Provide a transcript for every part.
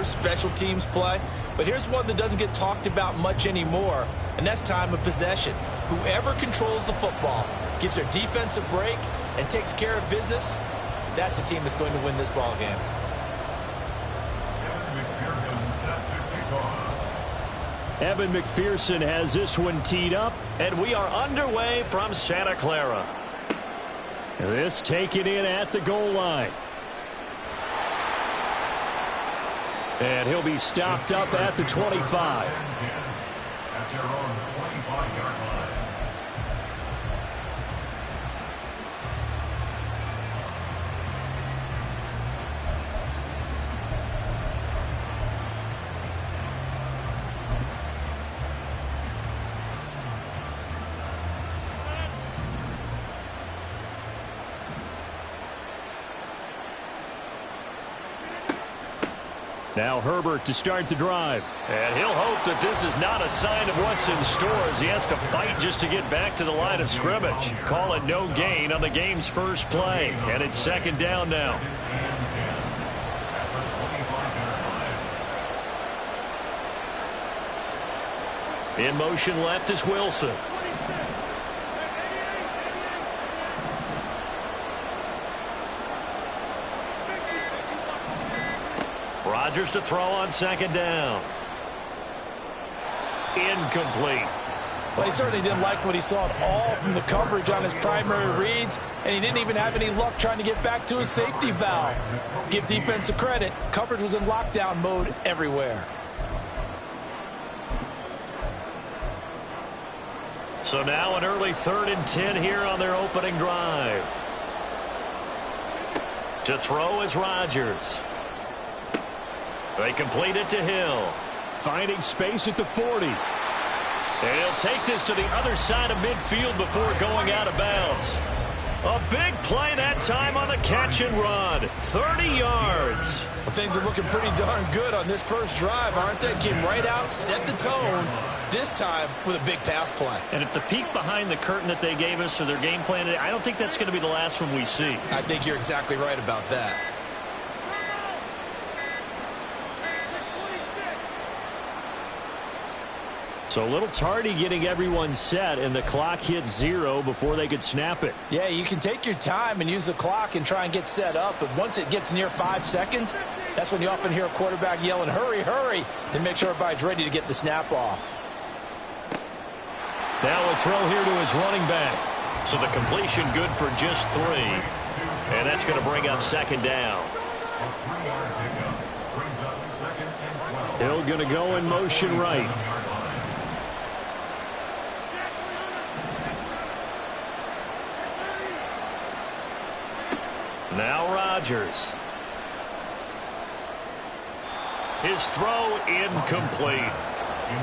special teams play. But here's one that doesn't get talked about much anymore, and that's time of possession. Whoever controls the football, gives their defense a break, and takes care of business, that's the team that's going to win this ball game. Evan McPherson has this one teed up, and we are underway from Santa Clara. This taken in at the goal line. And he'll be stopped up at the 25. At their own 25-yard line. Now Herbert to start the drive. And he'll hope that this is not a sign of what's in store as he has to fight just to get back to the line of scrimmage. Call it no gain on the game's first play. And it's second down now. In motion left is Wilson. Rodgers to throw on second down. Incomplete. Well, he certainly didn't like what he saw at all from the coverage on his primary reads, and he didn't even have any luck trying to get back to his safety valve. Give defense a credit. Coverage was in lockdown mode everywhere. So now an early 3rd and 10 here on their opening drive. To throw is Rodgers. They complete it to Hill. Finding space at the 40. And he'll take this to the other side of midfield before going out of bounds. A big play that time on the catch and run. 30 yards. Well, things are looking pretty darn good on this first drive, aren't they? Came right out, set the tone, this time with a big pass play. And if the peek behind the curtain that they gave us or their game plan, I don't think that's going to be the last one we see. I think you're exactly right about that. So a little tardy getting everyone set, and the clock hit 0 before they could snap it. Yeah, you can take your time and use the clock and try and get set up, but once it gets near 5 seconds, that's when you often hear a quarterback yelling, hurry, hurry, and make sure everybody's ready to get the snap off. Now a throw here to his running back. So the completion good for just 3. And that's going to bring up second down. Hill going to go in motion right. Now Rodgers. His throw incomplete.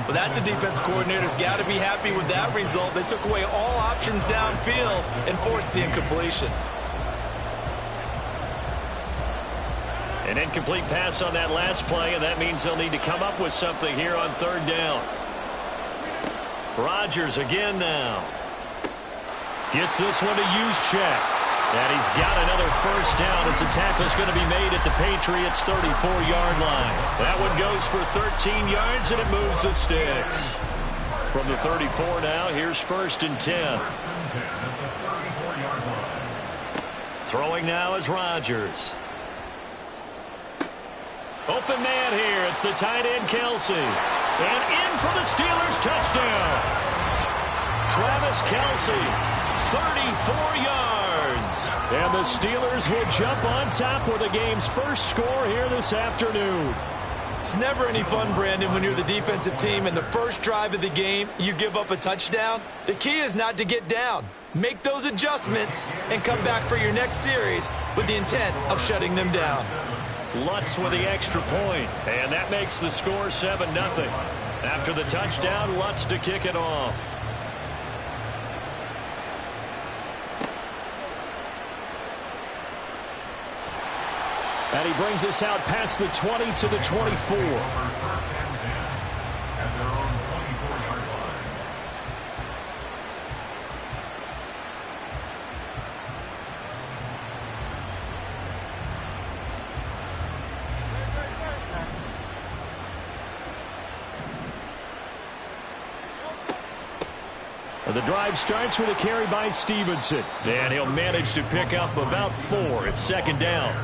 Well, that's a defense coordinator's got to be happy with that result. They took away all options downfield and forced the incompletion. An incomplete pass on that last play, and that means they'll need to come up with something here on 3rd down. Rodgers again now. Gets this one to use check. And he's got another first down as the tackle's going to be made at the Patriots' 34-yard line. That one goes for 13 yards, and it moves the sticks. From the 34 now, here's 1st and 10. Throwing now is Rodgers. Open man here. It's the tight end, Kelsey. And in for the Steelers' touchdown. Travis Kelsey, 34 yards. And the Steelers will jump on top with the game's first score here this afternoon. It's never any fun, Brandon, when you're the defensive team and the first drive of the game, you give up a touchdown. The key is not to get down. Make those adjustments and come back for your next series with the intent of shutting them down. Lutz with the extra point, and that makes the score 7-0. After the touchdown, Lutz to kick it off. And he brings us out past the 20 to the 24. The drive starts with a carry by Stevenson. And he'll manage to pick up about 4. It's second down.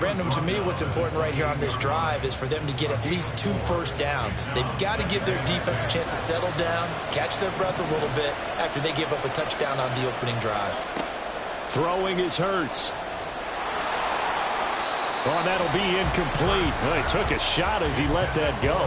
Brandon, to me, what's important right here on this drive is for them to get at least 2 first downs. They've got to give their defense a chance to settle down, catch their breath a little bit after they give up a touchdown on the opening drive. Throwing is Hurts. Oh, that'll be incomplete. Well, he took a shot as he let that go.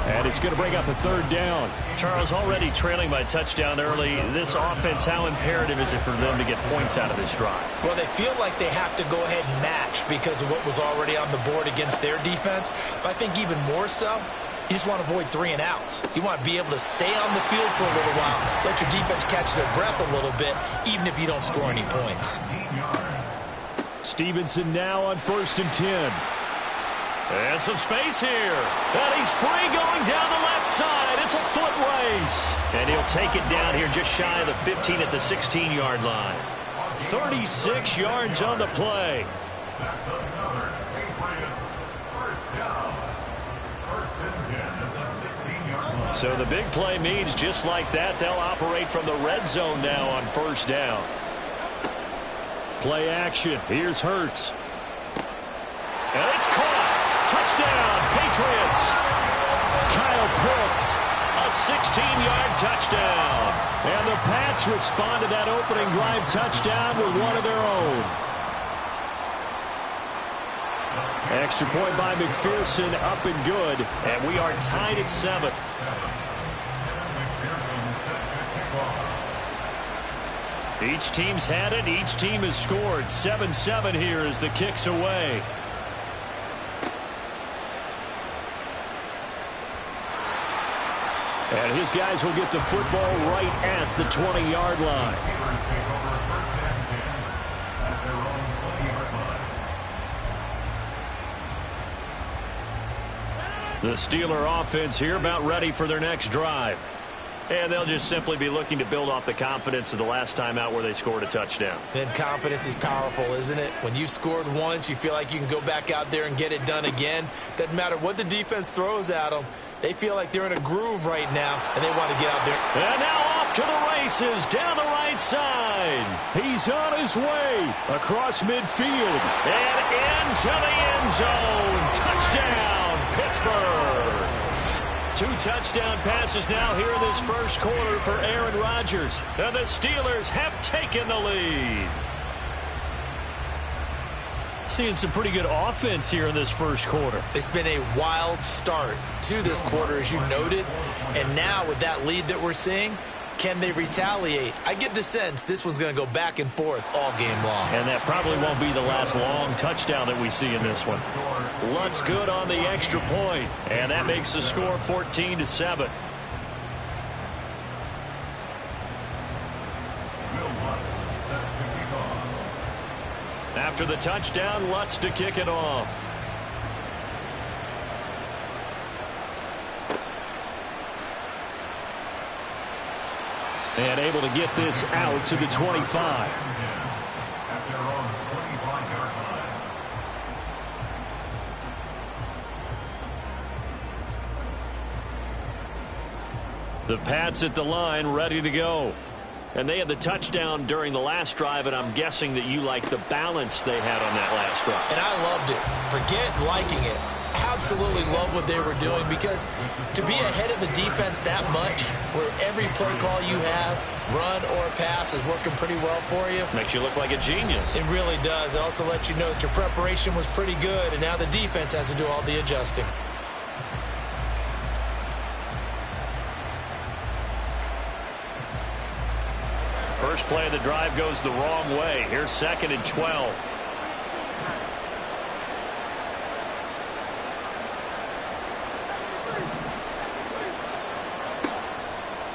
And it's going to bring up a third down. Charles, already trailing by touchdown early. This offense, how imperative is it for them to get points out of this drive? Well, they feel like they have to go ahead and match because of what was already on the board against their defense. But I think even more so, you just want to avoid 3 and outs. You want to be able to stay on the field for a little while, let your defense catch their breath a little bit, even if you don't score any points. Stevenson now on 1st and 10. And some space here. And he's free going down the left side. It's a foot race. And he'll take it down here just shy of the 15 at the 16-yard line. 36 yards on the play. That's another Patriots first down. 1st and 10 at the 16-yard line. So the big play means just like that, they'll operate from the red zone now on 1st down. Play action. Here's Hurts. And it's caught. Touchdown, Patriots. Kyle Pitts. A 16-yard touchdown. And the Pats respond to that opening drive touchdown with one of their own. Extra point by McPherson, up and good. And we are tied at 7. Each team's had it. Each team has scored. 7-7 here as the kick's away. And his guys will get the football right at the 20-yard line. The Steeler offense here about ready for their next drive. And they'll just simply be looking to build off the confidence of the last time out where they scored a touchdown. And confidence is powerful, isn't it? When you've scored once, you feel like you can go back out there and get it done again. Doesn't matter what the defense throws at them. They feel like they're in a groove right now, and they want to get out there. And now off to the races down the right side. He's on his way across midfield. And into the end zone. Touchdown, Pittsburgh. 2 touchdown passes now here in this first quarter for Aaron Rodgers. And the Steelers have taken the lead. Seeing some pretty good offense here in this first quarter. It's been a wild start to this quarter, as you noted. And now with that lead that we're seeing, can they retaliate? I get the sense this one's going to go back and forth all game long. And that probably won't be the last long touchdown that we see in this one. Lutz good on the extra point. And that makes the score 14-7. After the touchdown, Lutz to kick it off. And able to get this out to the 25. The Pats at the line, ready to go. And they had the touchdown during the last drive, and I'm guessing that you like the balance they had on that last drive. And I loved it. Forget liking it. Absolutely love what they were doing, because to be ahead of the defense that much, where every play call you have, run or pass, is working pretty well for you. Makes you look like a genius. It really does. It also lets you know that your preparation was pretty good, and now the defense has to do all the adjusting. First play of the drive goes the wrong way. Here's 2nd and 12.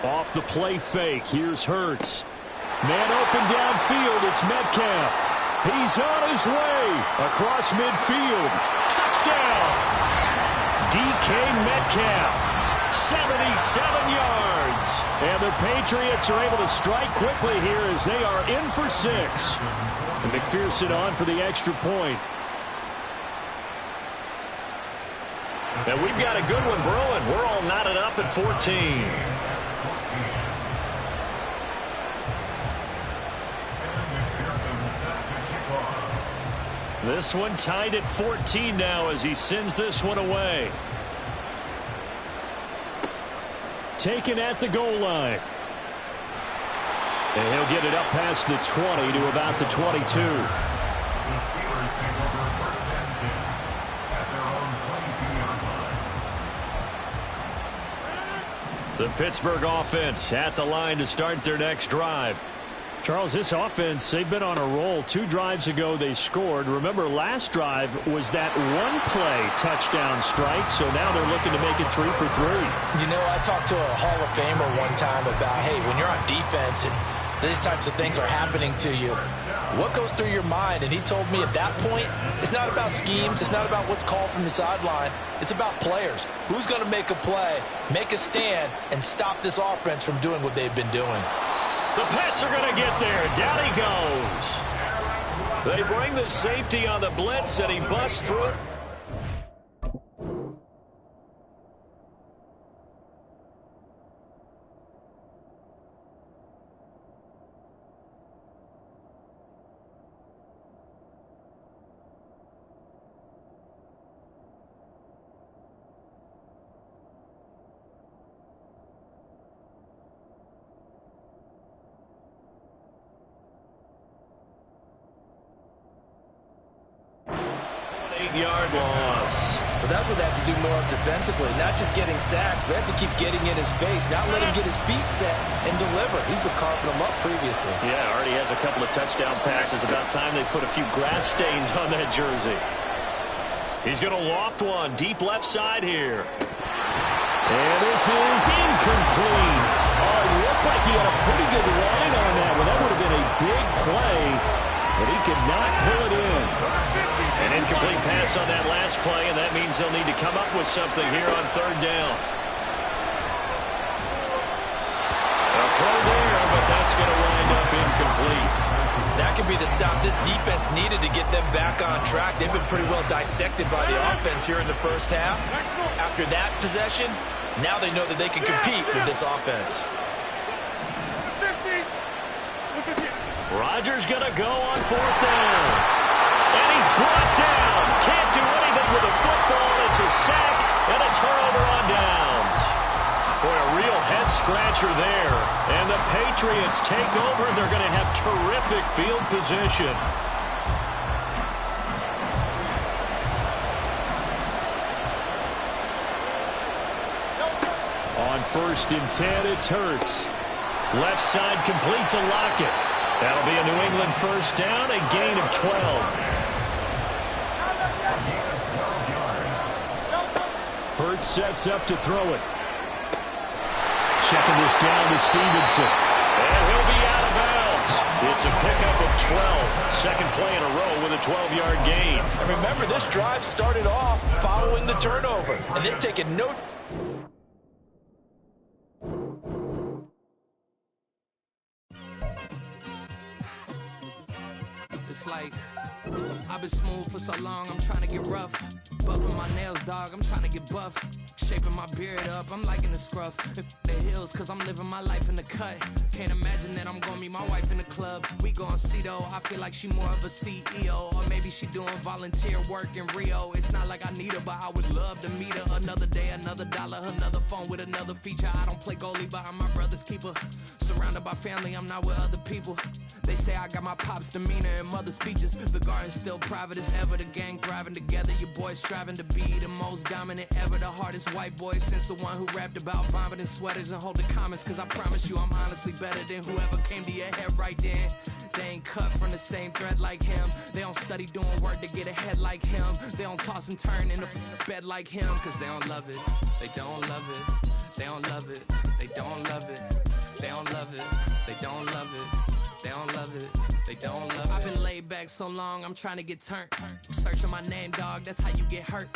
Off the play fake. Here's Hurts. Man open downfield. It's Metcalf. He's on his way. Across midfield. Touchdown. DK Metcalf. 77 yards. And the Patriots are able to strike quickly here as they are in for 6. And McPherson on for the extra point. And we've got a good one brewing. We're all knotted up at 14. This one tied at 14 now as he sends this one away. Taken at the goal line. And he'll get it up past the 20 to about the 22. The Steelers take over first and 10 at their own 22-yard line. The Pittsburgh offense at the line to start their next drive. Charles, this offense, they've been on a roll. 2 drives ago they scored. Remember, last drive was that one-play touchdown strike, so now they're looking to make it 3 for 3. You know, I talked to a Hall of Famer one time about, hey, when you're on defense and these types of things are happening to you, what goes through your mind? And he told me at that point, it's not about schemes. It's not about what's called from the sideline. It's about players. Who's going to make a play, make a stand, and stop this offense from doing what they've been doing? The Pats are going to get there. Down he goes. They bring the safety on the blitz, and he busts through it. Yard loss. But that's what they have to do more of defensively, not just getting sacks, but they have to keep getting in his face, not let him get his feet set and deliver. He's been carving them up previously. Yeah, already has a couple of touchdown passes. About time they put a few grass stains on that jersey. He's going to loft one deep left side here. And this is incomplete. Oh, it looked like he had a pretty good line on that. Well, that would have been a big play, but he could not pull it in. An incomplete pass on that last play, and that means they'll need to come up with something here on third down. A throw there, but that's going to wind up incomplete. That could be the stop this defense needed to get them back on track. They've been pretty well dissected by the offense here in the first half. After that possession, now they know that they can compete with this offense. Rodgers going to go on fourth down. And he's brought down. Can't do anything with a football. It's a sack and a turnover on downs. Boy, a real head-scratcher there. And the Patriots take over, and they're going to have terrific field position. On 1st and 10, it's Hurts. Left side complete to Lockett. That'll be a New England first down, a gain of 12. Hurts sets up to throw it. Checking this down to Stevenson. And he'll be out of bounds. It's a pickup of 12. Second play in a row with a 12-yard gain. And remember, this drive started off following the turnover, and they've taken no... It's like I've been smooth for so long, I'm trying to get rough. Buffing my nails, dog, I'm trying to get buff. Shaping my beard up, I'm liking the scruff. The hills, cause I'm living my life in the cut. Can't imagine that I'm gonna meet my wife in the club. We gon' see though, I feel like she more of a CEO. Or maybe she doing volunteer work in Rio. It's not like I need her, but I would love to meet her. Another day, another dollar, another phone with another feature. I don't play goalie, but I'm my brother's keeper. Surrounded by family, I'm not with other people. They say I got my pop's demeanor and mother's features. The garden's still private as ever. The gang thriving together. Your boys striving to be the most dominant ever. The hardest white boy since the one who rapped about vomiting sweaters and holding comments. Cause I promise you I'm honestly better than whoever came to your head right then. They ain't cut from the same thread like him. They don't study doing work to get ahead like him. They don't toss and turn in the bed like him. Cause they don't love it. They don't love it. They don't love it. They don't love it. They don't love it. They don't love it. They don't love it. They don't love it. I've been laid back so long, I'm trying to get turned. Searching my name, dog, that's how you get hurt.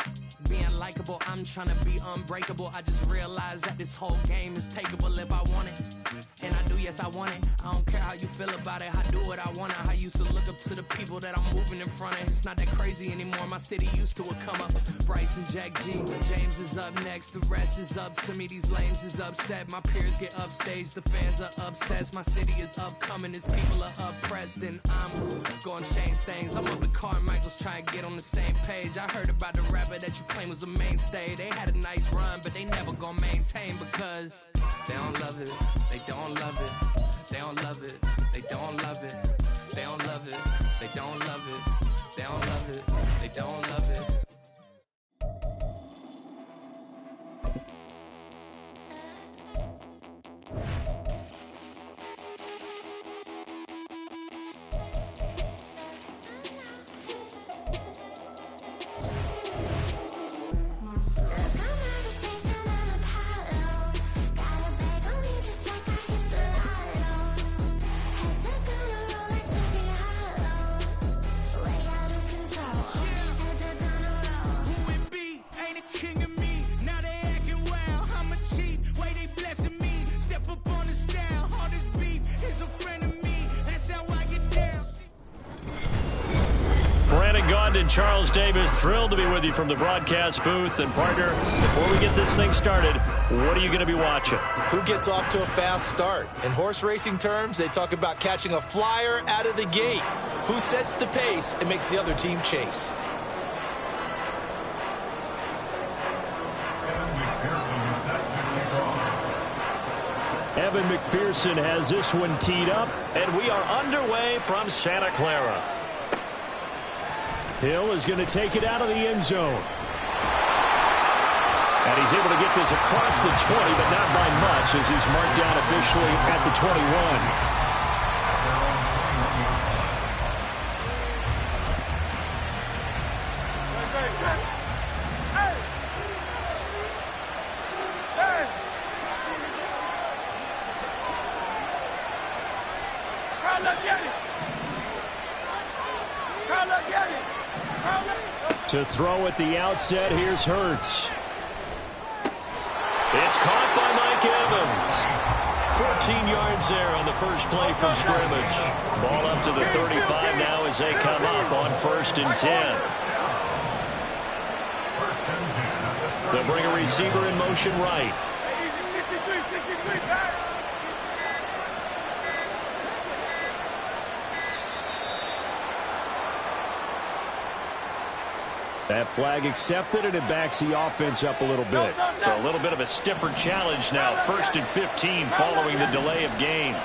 Being likable, I'm trying to be unbreakable. I just realized that this whole game is takeable if I want it. And I do, yes, I want it. I don't care how you feel about it. I do what I want it. I used to look up to the people that I'm moving in front of. It's not that crazy anymore. My city used to a come up. Bryce and Jack G. James is up next. The rest is up to me. These lames is upset. My peers get upstaged. The fans are obsessed. My city is upcoming. His people are oppressed. changed, and I'm gonna change things. I'm up with Carmichael's trying to get on the same page. I heard about the rapper that you claim was a mainstay. They had a nice run, but they never gonna maintain because they don't love it. They don't love it. They don't love it. They don't love it. They don't love it. They don't love it. They don't love it. They don't love it. And Charles Davis, thrilled to be with you from the broadcast booth. And partner, before we get this thing started, what are you going to be watching? Who gets off to a fast start? In horse racing terms, they talk about catching a flyer out of the gate. Who sets the pace and makes the other team chase? Evan McPherson has this one teed up, and we are underway from Santa Clara. Hill is going to take it out of the end zone. And he's able to get this across the 20, but not by much as he's marked down officially at the 21. To throw at the outset, here's Hurts. It's caught by Mike Evans. 14 yards there on the first play from scrimmage. Ball up to the 35 now as they come up on 1st and 10. They'll bring a receiver in motion right. That flag accepted, and it backs the offense up a little bit. So a little bit of a stiffer challenge now. 1st and 15 following the delay of game.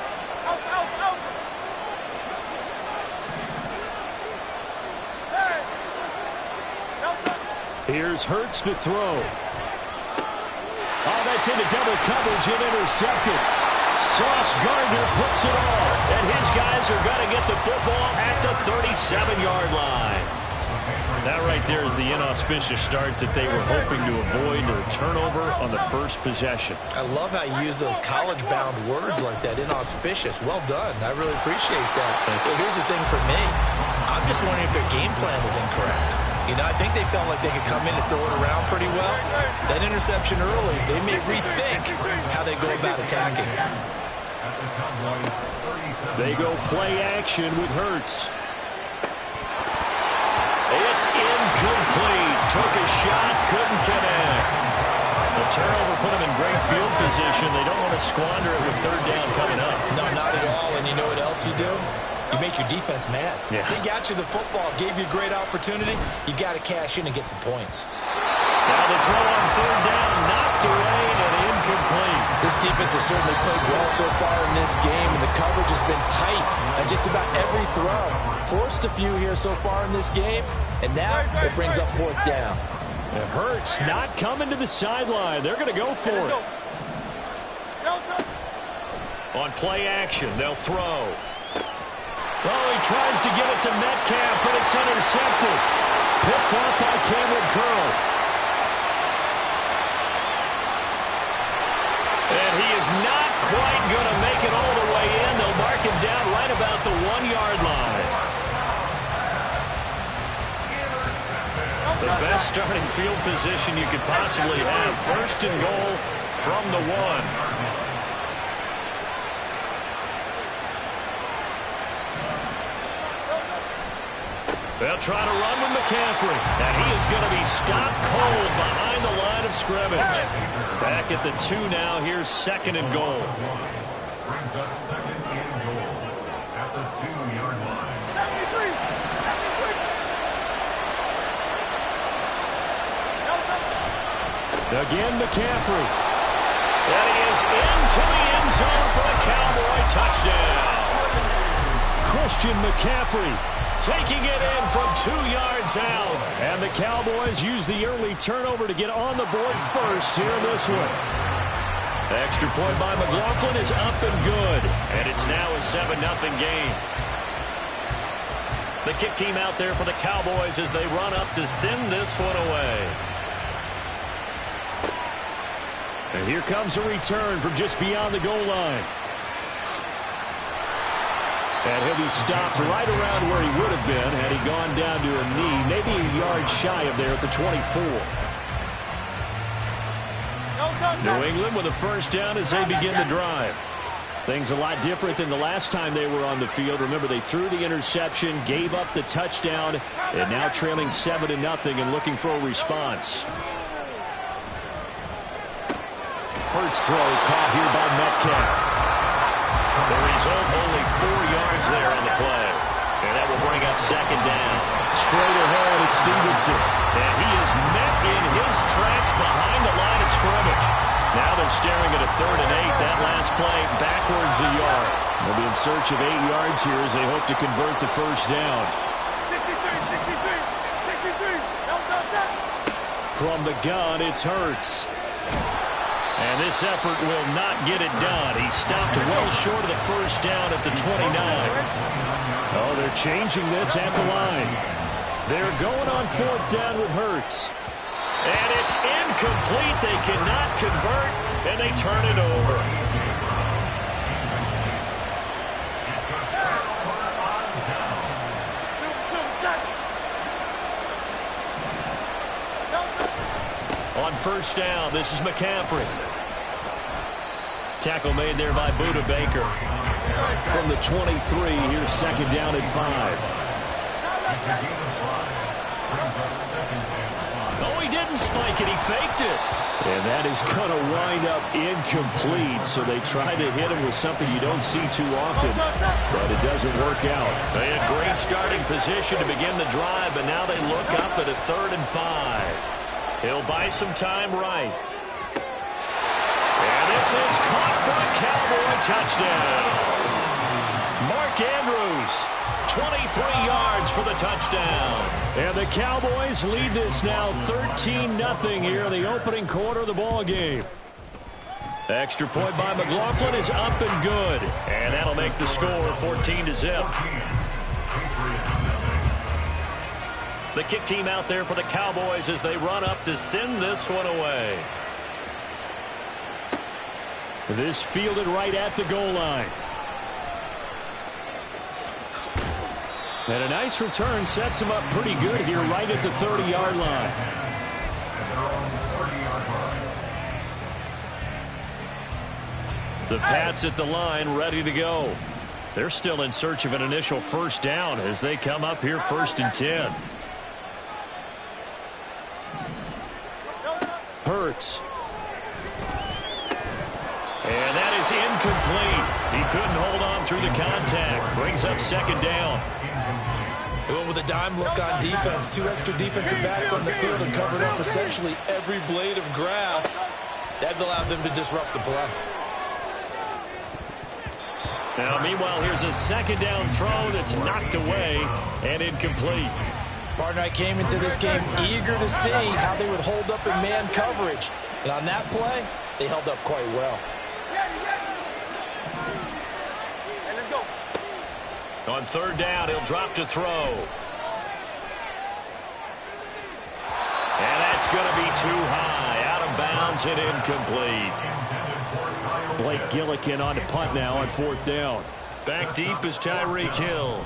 Here's Hurts to throw. Oh, that's into double coverage and intercepted. Sauce Gardner puts it off. And his guys are going to get the football at the 37-yard line. That right there is the inauspicious start that they were hoping to avoid, a turnover on the first possession. I love how you use those college-bound words like that, inauspicious. Well done. I really appreciate that. But here's the thing for me. I'm just wondering if their game plan is incorrect. You know, I think they felt like they could come in and throw it around pretty well. That interception early, they may rethink how they go about attacking. They go play action with Hurts. It's incomplete. Took a shot, couldn't connect. The turnover put them in great field position. They don't want to squander it with 3rd down coming up. No, not at all. And you know what else you do? You make your defense mad. Yeah. They got you the football, gave you a great opportunity. You got to cash in and get some points. Now the throw on 3rd down, knocked away and incomplete. This defense has certainly played well so far in this game, and the coverage has been tight on just about every throw. Forced a few here so far in this game, and now it brings up 4th down. It hurts not coming to the sideline. They're going to go for it. On play action, they'll throw. Oh, he tries to give it to Metcalf, but it's intercepted. Picked off by Cameron Curl. And he is not quite going to make it all the way in. They'll mark him down right about the 1-yard line. The best starting field position you could possibly have. 1st and goal from the 1. They'll try to run with McCaffrey. And he is going to be stopped cold behind the line of scrimmage. Back at the 2 now. Here's 2nd and goal. Brings up 2nd and goal at the the 2-yard line. Again, McCaffrey. And he is into the end zone for a Cowboy touchdown. Christian McCaffrey taking it in from 2 yards out. And the Cowboys use the early turnover to get on the board first here in this one. Extra point by McLaughlin is up and good. And it's now a 7-0 game. The kick team out there for the Cowboys as they run up to send this one away. And here comes a return from just beyond the goal line. And he'll be stopped right around where he would have been had he gone down to a knee, maybe a yard shy of there at the 24. New England with a first down as they begin the drive. Things a lot different than the last time they were on the field. Remember, they threw the interception, gave up the touchdown, and now trailing 7-0 and looking for a response. Hurts throw caught here by Metcalf. The result, only 4 yards there on the play. And that will bring up second down. Straight ahead, it's Stevenson. And he is met in his tracks behind the line of scrimmage. Now they're staring at a 3rd and 8. That last play backwards a yard. They'll be in search of 8 yards here as they hope to convert the first down. 63. From the gun, it's Hurts. And this effort will not get it done. He stopped well short of the first down at the 29. Oh, they're changing this at the line. They're going on 4th down with Hurts. And it's incomplete. They cannot convert, and they turn it over. On first down, this is McCaffrey. Tackle made there by Buda Baker. From the 23, here's second down at 5. Oh, he didn't spike it. He faked it. And that is going to wind up incomplete, so they try to hit him with something you don't see too often, but it doesn't work out. They had great starting position to begin the drive, but now they look up at a 3rd and 5. He'll buy some time right. And this is caught for a Cowboy touchdown. Mark Andrews, 23 yards for the touchdown. And the Cowboys lead this now 13-0 here in the opening quarter of the ball game. Extra point by McLaughlin is up and good. And that'll make the score 14-0. The kick team out there for the Cowboys as they run up to send this one away. This fielded right at the goal line. And a nice return sets him up pretty good here right at the 30-yard line. The Pats at the line ready to go. They're still in search of an initial first down as they come up here 1st and 10. Hurts. And that is incomplete. He couldn't hold on through the contact. Brings up second down. They went with a dime look on defense. 2 extra defensive backs on the field and covered up essentially every blade of grass. That allowed them to disrupt the play. Now, meanwhile, here's a second down throw that's knocked away and incomplete. Partner, I came into this game eager to see how they would hold up in man coverage. And on that play, they held up quite well. On 3rd down, he'll drop to throw. And that's going to be too high. Out of bounds and incomplete. Blake Gillikin on to punt now on 4th down. Back deep is Tyreek Hill.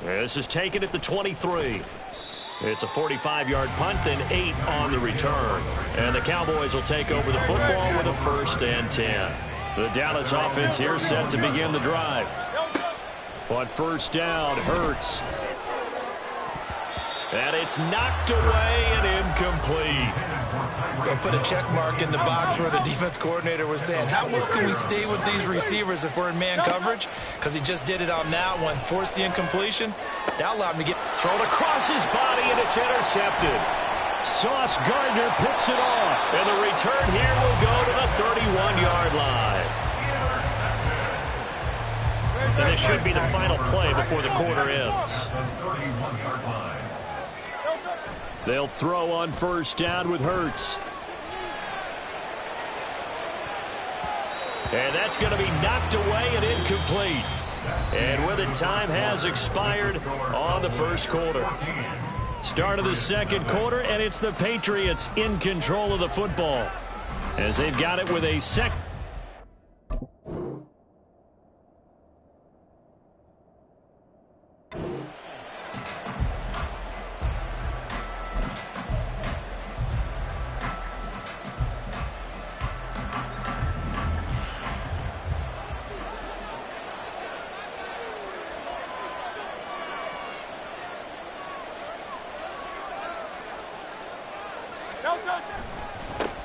This is taken at the 23. It's a 45-yard punt, then 8 on the return. And the Cowboys will take over the football with a 1st and 10. The Dallas offense here set to begin the drive. On 1st down, Hurts. And it's knocked away and incomplete. They'll put a check mark in the box where the defense coordinator was saying, how well can we stay with these receivers if we're in man coverage? Because he just did it on that one. Force the incompletion. That allowed him to get Thrown across his body, and it's intercepted. Sauce Gardner picks it off. And the return here will go to the 31-yard line. And this should be the final play before the quarter ends. They'll throw on first down with Hurts. And that's going to be knocked away and incomplete. And with it, time has expired on the first quarter. Start of the second quarter, and it's the Patriots in control of the football as they've got it with a second.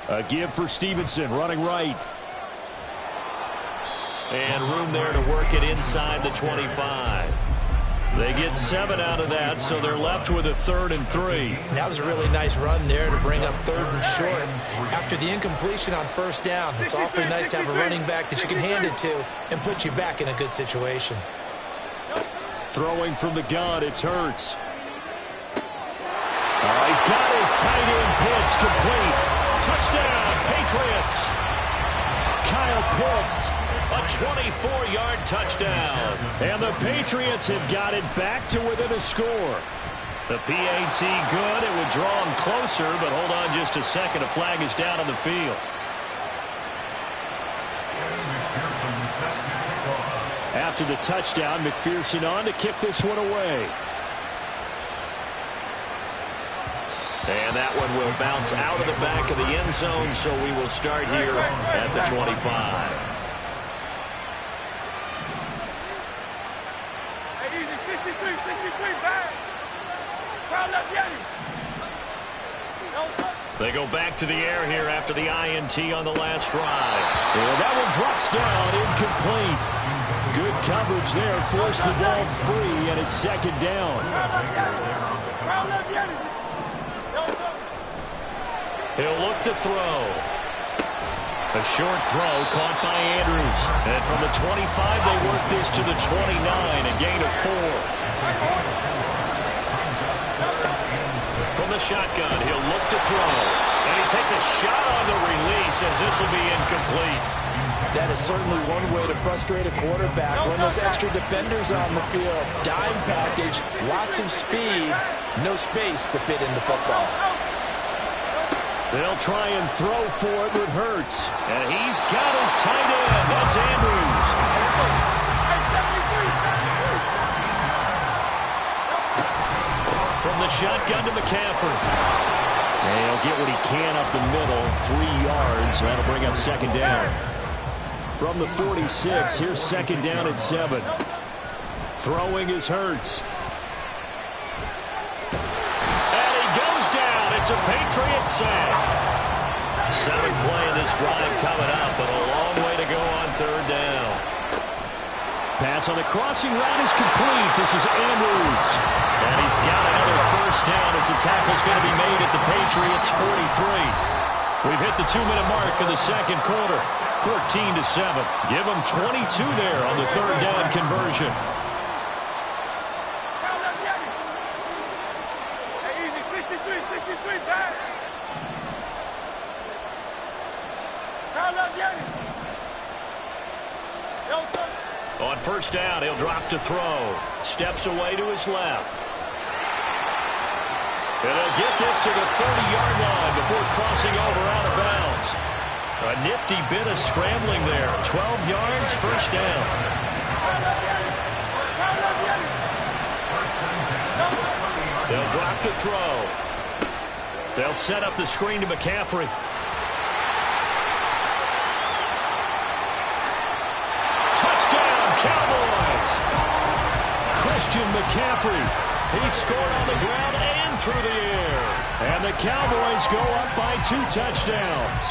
A give for Stevenson, running right. And room there to work it inside the 25. They get 7 out of that, so they're left with a 3rd and 3. That was a really nice run there to bring up 3rd and short. After the incompletion on first down, it's awfully nice to have a running back that you can hand it to and put you back in a good situation. Throwing from the gun, it's Hurts. He's got his tight end pitch complete. Touchdown, Patriots. Kyle Pitts, a 24-yard touchdown. And the Patriots have got it back to within a score. The PAT good. It would draw them closer, but hold on just a second. A flag is down on the field. After the touchdown, McPherson on to kick this one away. And that one will bounce out of the back of the end zone, so we will start here at the 25. They go back to the air here after the INT on the last drive. And that one drops down, incomplete. Good coverage there, forced the ball free, and it's second down. He'll look to throw. A short throw caught by Andrews. And from the 25, they work this to the 29, a gain of 4. From the shotgun, he'll look to throw. And he takes a shot on the release as this will be incomplete. That is certainly one way to frustrate a quarterback. When those extra defenders on the field, dime package, lots of speed, no space to fit in the football. They'll try and throw for it with Hurts. And he's got his tight end. That's Andrews. From the shotgun to McCaffrey. And he'll get what he can up the middle. 3 yards. That'll bring up second down. From the 46, here's second down at 7. Throwing is Hurts. It's a Patriots sack. 7th play of this drive coming up, but a long way to go on third down. Pass on the crossing route is complete. This is Andrews. And he's got another first down as the tackle's going to be made at the Patriots 43. We've hit the 2-minute mark of the second quarter. 14-7. Give them 22 there on the third down conversion. On first down, he'll drop to throw. Steps away to his left. And he'll get this to the 30-yard line before crossing over out of bounds. A nifty bit of scrambling there. 12 yards, first down. They'll drop to throw. They'll set up the screen to McCaffrey. Touchdown, Cowboys! Christian McCaffrey. He scored on the ground and through the air. And the Cowboys go up by 2 touchdowns.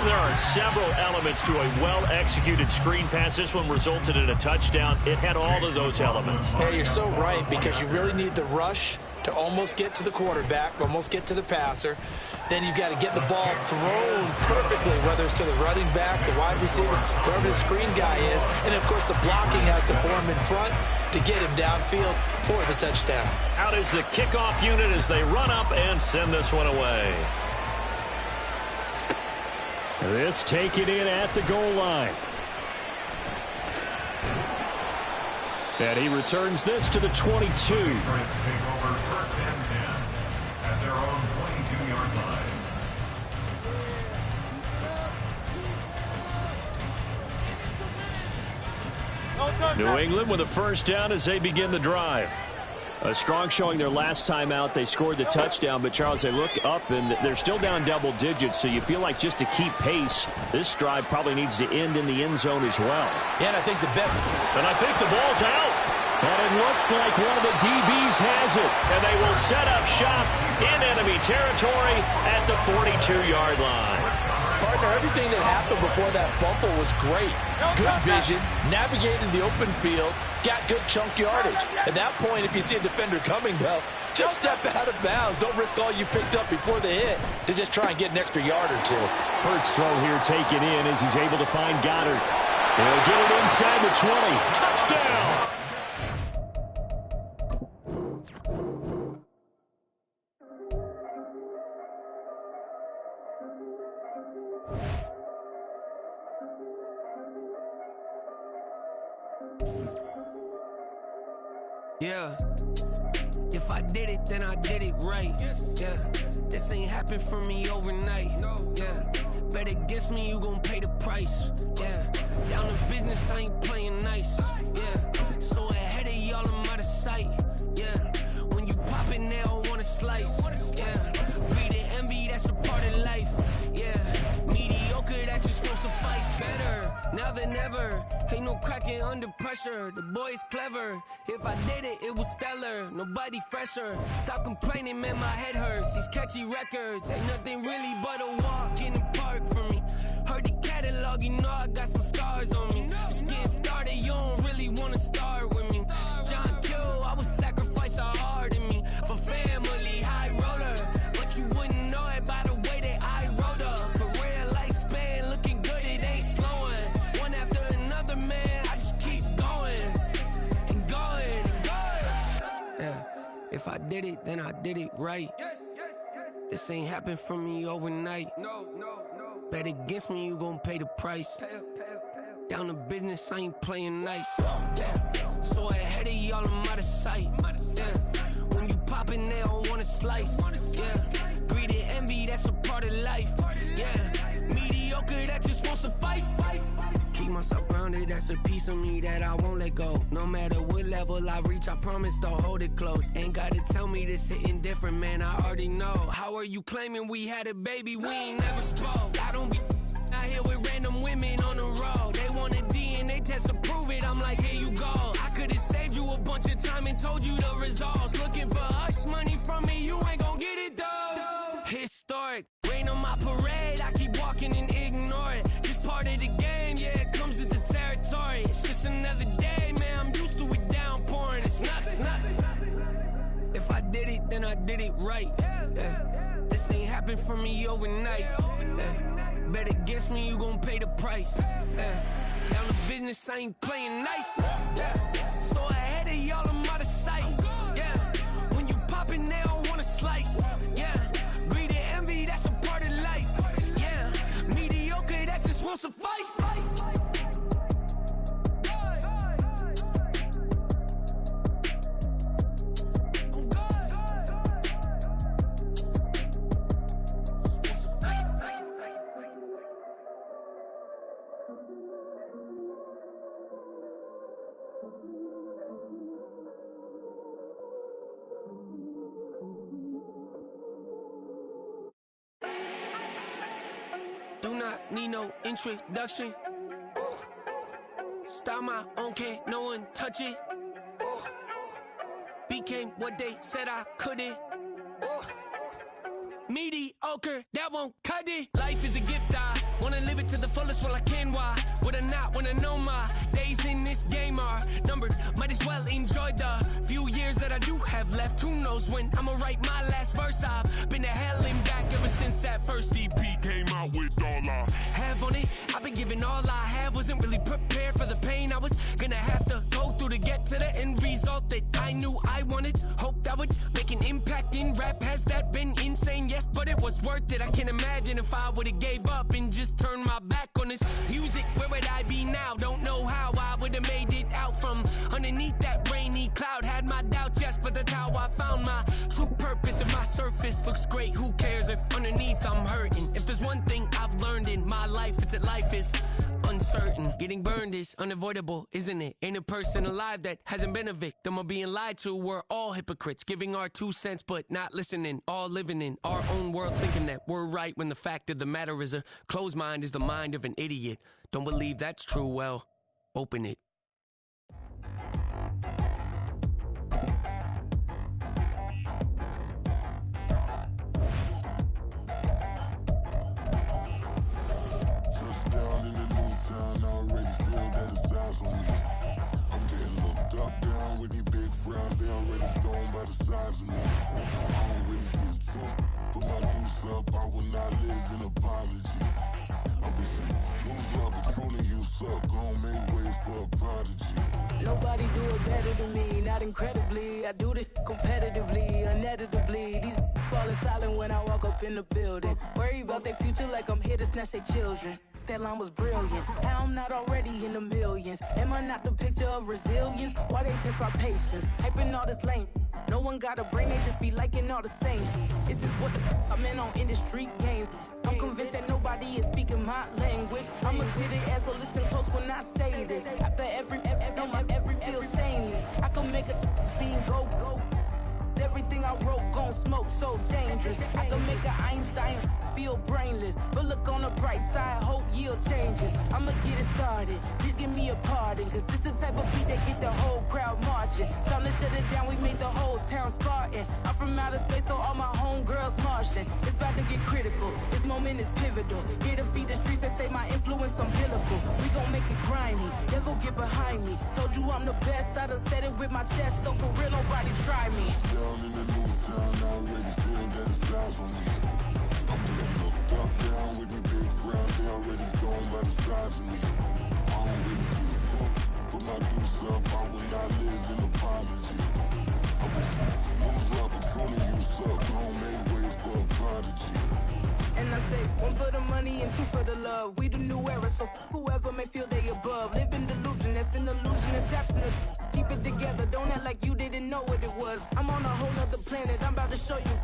There are several elements to a well-executed screen pass. This one resulted in a touchdown. It had all of those elements. Hey, you're so right, because you really need the rush to almost get to the quarterback, almost get to the passer. Then you've got to get the ball thrown perfectly, whether it's to the running back, the wide receiver, whoever the screen guy is. And, of course, the blocking has to form in front to get him downfield for the touchdown. Out is the kickoff unit as they run up and send this one away. This taken in at the goal line. And he returns this to the 22. Take over 1st and 10 at their own 22-yard line. New England with a first down as they begin the drive. A strong showing their last time out. They scored the touchdown, but, Charles, they look up, and they're still down double digits, so you feel like just to keep pace, this drive probably needs to end in the end zone as well. Yeah, and I think the best... And I think the ball's out. And it looks like one of the DBs has it. And they will set up shop in enemy territory at the 42-yard line. Partner, everything that happened before that fumble was great. Good vision, navigated the open field, got good chunk yardage. At that point, if you see a defender coming, though, just step out of bounds. Don't risk all you picked up before the hit to just try and get an extra yard or two. Hurts throw here taken in as he's able to find Goddard. He'll get it inside the 20. Touchdown! Yeah, if I did it, then I did it right. Yeah, this ain't happened for me overnight. Yeah, bet against me, you gon' pay the price. Yeah, down to business, I ain't playing nice. Yeah, so ahead of y'all, I'm out of sight. Yeah, when you pop it, they don't wanna slice. Yeah, greed and envy, that's a part of life. Yeah, mediocre, that just won't suffice. Better now than ever. Ain't no cracking under pressure. The boy is clever. If I did it, it was stellar. Nobody fresher. Stop complaining, man, my head hurts. These catchy records ain't nothing really but a walk in the park for me. Heard the catalog, you know I got some scars on me. Just getting started, you don't really wanna start with me. It's John Kill, I would sacrifice a heart in me for family, high roller. But you wouldn't know it by the way that I wrote up. Career lifespan looking good, it ain't slowing. One after another, man, I just keep going and going and going. Yeah, if I did it, then I did it right. This ain't happened for me overnight. No. Bet against me, you gon' pay the price. Down to business, I ain't playing nice. Yeah. So ahead of y'all, I'm out of sight. Yeah. When you poppin', they don't wanna slice. Yeah. Greed and envy, that's a part of life. Yeah. Mediocre, that just won't suffice. Keep myself grounded, that's a piece of me that I won't let go. No matter what level I reach, I promise to hold it close. Ain't gotta tell me this hitting different, man, I already know. How are you claiming we had a baby, we ain't never spoke? I don't be out here with random women on the road. They want a DNA test to prove it, I'm like, here you go. I could've saved you a bunch of time and told you the results. Looking for hush money from me, you ain't gon' get it though. Historic, rain on my parade, I keep walking and ignore it. Just part of the game, yeah, it comes with the territory. It's just another day, man, I'm used to it downpouring. It's nothing. If I did it, then I did it right. Yeah. This ain't happened for me overnight. Yeah. Bet against me, you gon' pay the price. Yeah. Down to business, I ain't playing nice. Yeah. So ahead of y'all, I'm out of sight. Yeah. When you poppin', they don't wanna slice. Yeah. Greed and envy, that's a part of life. Yeah. Mediocre, that just won't suffice. Do not need no introduction. Start my own, can't no one touch it. BK became what they said I couldn't. Oh. Mediocre, that won't cut it. Life is a gift, I wanna live it to the fullest while I can. Why would I not wanna know my days in this game are numbered? Might as well enjoy the few years that I do have left. Who knows when I'ma write my last verse? I've been to hell and back ever since that first EP came out with all I have on it. I've been giving all I have, wasn't really prepared for the pain I was gonna have to go through to get to the end result that I knew I wanted. Hoped I would make an impact in rap. Has that been insane? Yes, but it was worth it. I can't imagine if I would've gave up and just turned my back on this music. Where would I be now? Don't know how I would've made it out from underneath that rainy cloud. Had my doubts, yes, but that's how I found my true purpose. If my surface looks great, who cares if underneath I'm hurting? If there's one thing I've learned in my life, it's that life is uncertain. Getting burned is unavoidable, isn't it? Ain't a person alive that hasn't been a victim of being lied to. We're all hypocrites, giving our 2 cents but not listening. All living in our own world, thinking that we're right when the fact of the matter is a closed mind is the mind of an idiot. Don't believe that's true? Well, open it. Nobody do it better than me, not incredibly. I do this competitively, uneditably. These falling silent when I walk up in the building. Worry about their future like I'm here to snatch their children. That line was brilliant. How I'm not already in the millions? Am I not the picture of resilience? Why they test my patience? Hyping all this lame. No one got a brain, they just be liking all the same. This is what the I'm in on industry games. I'm convinced that nobody is speaking my language. I'm a good ass, so listen close when I say this. After every feel stainless. I can make a fiend go. Everything I wrote gon' smoke, so dangerous. I can make an Einstein feel brainless, but look on the bright side, hope yield changes. I'ma get it started, please give me a pardon, cause this the type of beat that get the whole crowd marching. Time to shut it down, we made the whole town Spartan. I'm from outer space, so all my homegirls Martian. It's about to get critical, this moment is pivotal. Here to feed the streets that say my influence umbilical. We gon' make it grimy, never get behind me. Told you I'm the best, I done said it with my chest, so for real nobody try me. Down in the new town, I already feel that it's eyes on me. I'm getting looked up, down with the big crowd, they already gone by the size of me. I don't really get drunk, put my deuce up, I will not live in apology. I wish you lose love, but truly you suck, don't make way for a prodigy. And I say, 1 for the money and 2 for the love. We the new era, so whoever may feel they above. Live in delusion, that's an illusion, it's absent of. Keep it together, don't act like you didn't know what it was. I'm on a whole nother planet, I'm about to show you.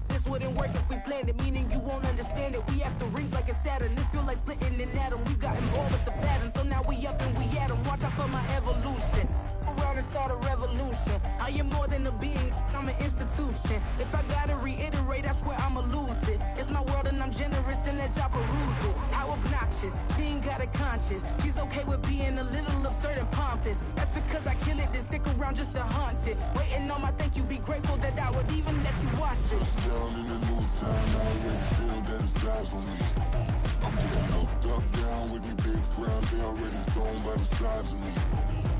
This wouldn't work if we planned it, meaning you won't understand it. We have to rings like a Saturn, this feel like splitting an atom. We got involved with the pattern, so now we up and we at 'em. Watch out for my evolution. Around and start a revolution. I am more than a being, I'm an institution. If I gotta reiterate, that's where I'ma lose it. It's my world and I'm generous and let y'all peruse it. How obnoxious, she ain't got a conscience. She's okay with being a little absurd and pompous. That's because I kill it, then stick around just to haunt it. Waiting on my thank you, be grateful that I would even let you watch it. Down in the new town, I already feel that it's eyes on me. I'm getting looked up, down with the big crowd, they already gone by the size of me.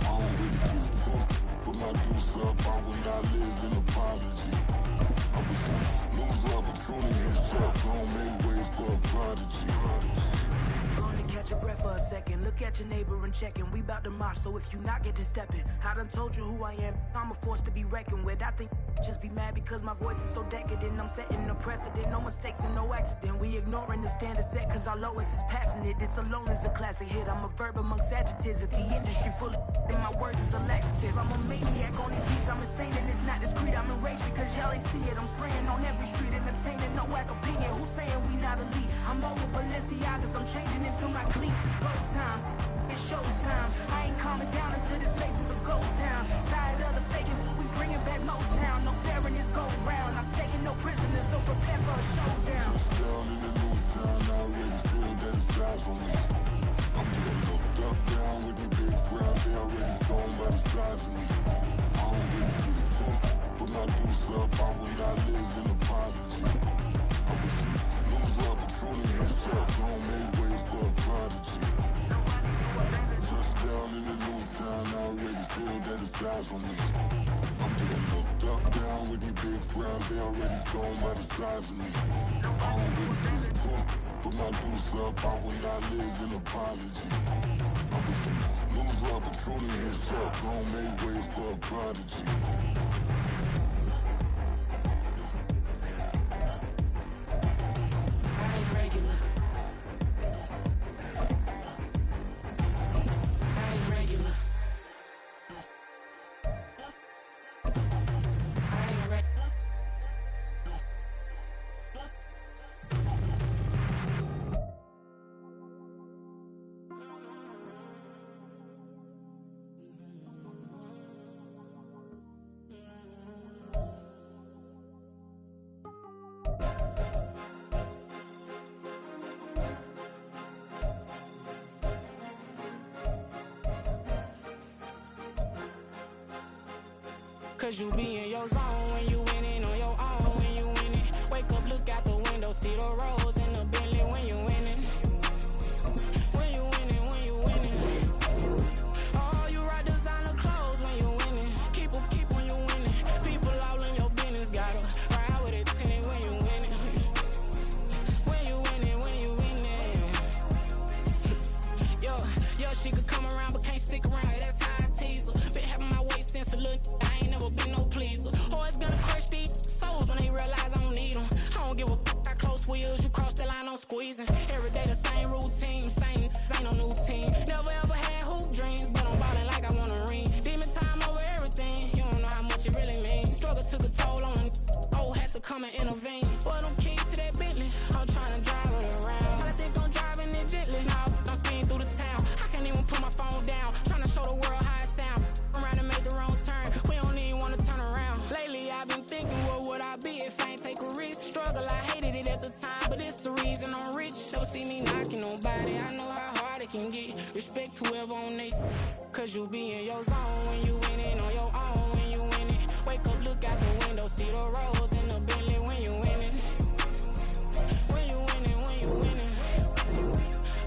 I don't really get drunk, put my deuce up, I will not live in apology. I wish you lose love, but truly you suck, don't make way for a prodigy. Gonna catch your breath for a second. Look at your neighbor and check in. We bout to march, so if you not get to stepping, I done told you who I am. I'm a force to be reckoned with. I think just be mad because my voice is so decadent. I'm setting a precedent, no mistakes and no accident. We ignoring the standard set cause our lowest is passionate. This alone is a classic hit. I'm a verb amongst adjectives. If the industry full of and my words is a laxative. I'm a maniac on these beats. I'm insane and it's not discreet. I'm enraged because y'all ain't see it. I'm spraying on every street, entertaining no whack opinion. Who's saying we not elite? I'm over Balenciagas. I'm changing into my cleats. It's go time. It's showtime. I ain't calming down until this place is a ghost town. Tired of the faking, we bringing back Motown. No sparing this go round. I'm taking no prisoners, so prepare for a showdown. Down in the new town, I already feel that it's eyes on me. I'm getting looked up, down with the big crowd, they already gone by the size of me. I don't really get drunk, put big frown, they already gone by the size of me. I don't really give a fuck, put my deuce up, I will not live in apology. I wish you lose the opportunity and suck, don't make ways for a prodigy. Cause you be in your zone when you winning on your own when you winning. Wake up, look out the window, see the rose in the Bentley when you winning. When you winning, when you winning. Oh, you rock designer clothes when you winning. Keep when you winning. People all in your business, gotta ride with it tinted when you winning. When you winning, when you winning. Yo, she could come around but can't stick around, that's how I tease her. Been having my waist since a little, I ain't never been no pleaser. Always gonna crush these souls when they realize I don't need them. I don't give a f***, I close wheels, you cross the line, I'm squeezing. Every day the same routine, same, ain't no new team. Never ever had hoop dreams, but I'm ballin' like I want a ring. Demon time over everything, you don't know how much it really means. Struggle took a toll on them, oh, had to come and intervene. Boy, them keys to that Bentley, I'm tryna drive it around. I think I'm driving it gently, now I'm speeding through the town. I can't even put my phone down, tryna show the world how it sound. Around and make the wrong turn, we don't even wanna turn around. Lately I've been thinking, what would I be if I ain't take a risk? Struggle, I hated it at the time, but it's the reason I'm rich. Never see me knocking nobody, I know how hard it can get. Respect whoever on they, cause you be in your zone when you winning on your own when you winning. Wake up, look out the window, see the rose in the Bentley when you winning. When you winning, when you winning.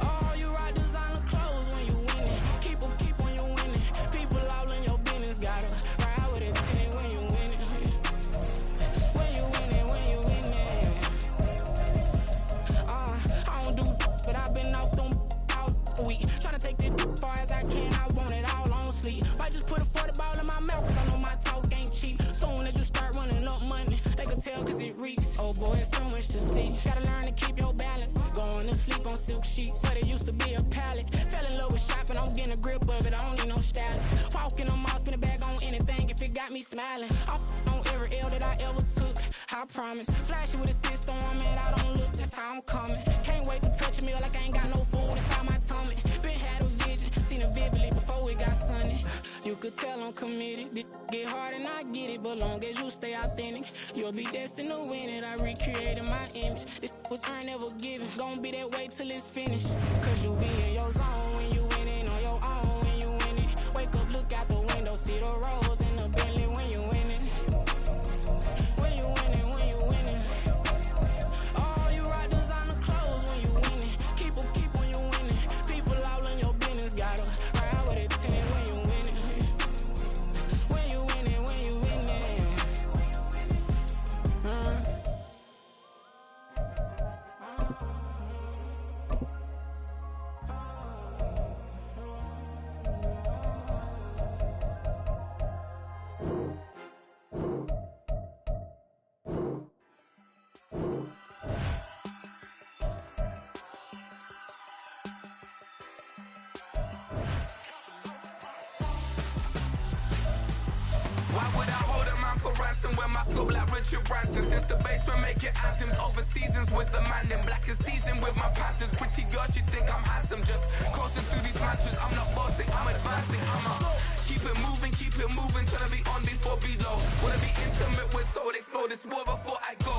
Oh, you rock designer clothes when you winning. Keep when you winning. People all in your business, gotta ride with it tinted when you winning. When you winning, when you winning. I don't do but I've been off them all week. Tryna take this far as I can, I want it all on sleep. Might just put a 40 ball in my mouth, cause I know my talk ain't cheap. Soon as you start running up money, they can tell cause it reeks. Oh boy, it's so much to see. Gotta learn to keep your balance. Going to sleep on silk sheets, but it used to be a pallet. Fell in love with shopping, I'm getting a grip of it, I don't need no stylist. Walking on mall, spin a bag on anything if it got me smiling. I'm on every L that I ever took, I promise. Flashy with a system, man, I don't look, that's how I'm coming. Can't wait to touch a meal like I ain't got no food inside my tummy. Been had a vision, seen it vividly before it got sunny. You could tell I'm committed, this get hard and I get it, but long as you stay authentic, you'll be destined to win it. I recreated my image, this was earned, never given. Gonna be that way till it's finished, cause you be in your zone when you winning on your own when you winning. Wake up, look out the window, see the rose in the Bentley when you winning. When you winning, when you winning. Oh, you rock designer clothes when you winning. Keep when you winning. People all in your business, gotta ride with it tinted when you winning. When you winning, when you winning. Why would I hold a man for ransom when my scope like Richard Branson? Since the basement making anthems over seasons with the man in black is teasing with my patterns. Pretty girl, she think I'm handsome. Just coasting through these mansions. I'm not bossing, I'm advancing. Keep it moving, trying to be on before below. Wanna be intimate with soul, explode this war before I go.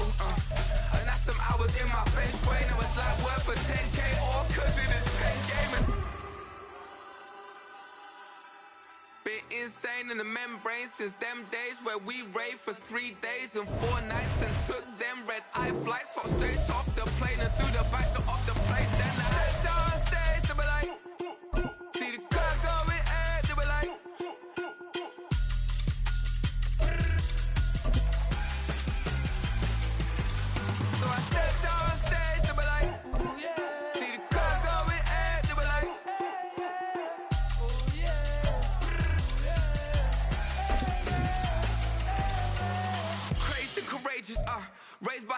And that's some hours in my bench way. Now it's like work for 10K, all cause it is pen gaming. Been insane in the membrane since them days where we raved for 3 days and 4 nights and took them red-eye flights, hot straight off the plane and through the back door of the place. Then I head downstairs, they were like, see the car going air, they were like,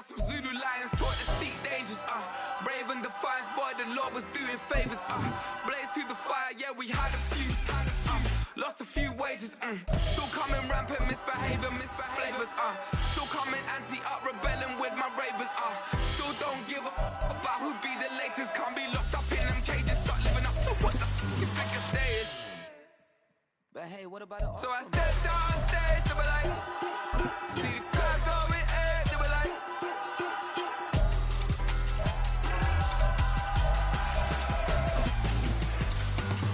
some Zulu lions taught to seek dangers. Brave and defiant, boy, the Lord was doing favors. Blaze through the fire, yeah, we had a few. Lost a few wages. Still coming rampant, misbehaving flavors. Still coming anti-up, rebelling with my ravers. Still don't give a about who be the latest. Can't be locked up in them cages. Start living up to what the you think a day is. But hey, what about the So I stepped on stage to be like, see the crowd going air to be like.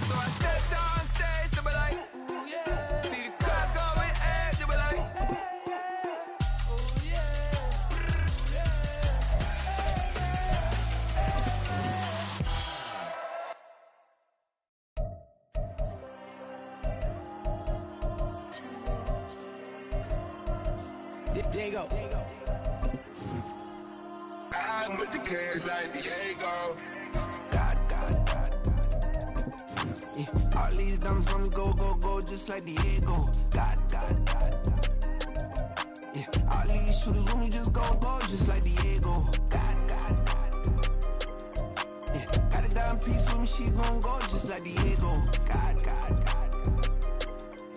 So I stepped on stage to be like, ooh yeah. See the crowd going air to be like, ooh yeah. There you go. I'm with the cash like Diego. God. Yeah, all these diamonds on me go, just like Diego. God. Yeah, all these shooters with me just go, just like Diego. God. Yeah, got a dime piece with me, she gon' go just like Diego. God.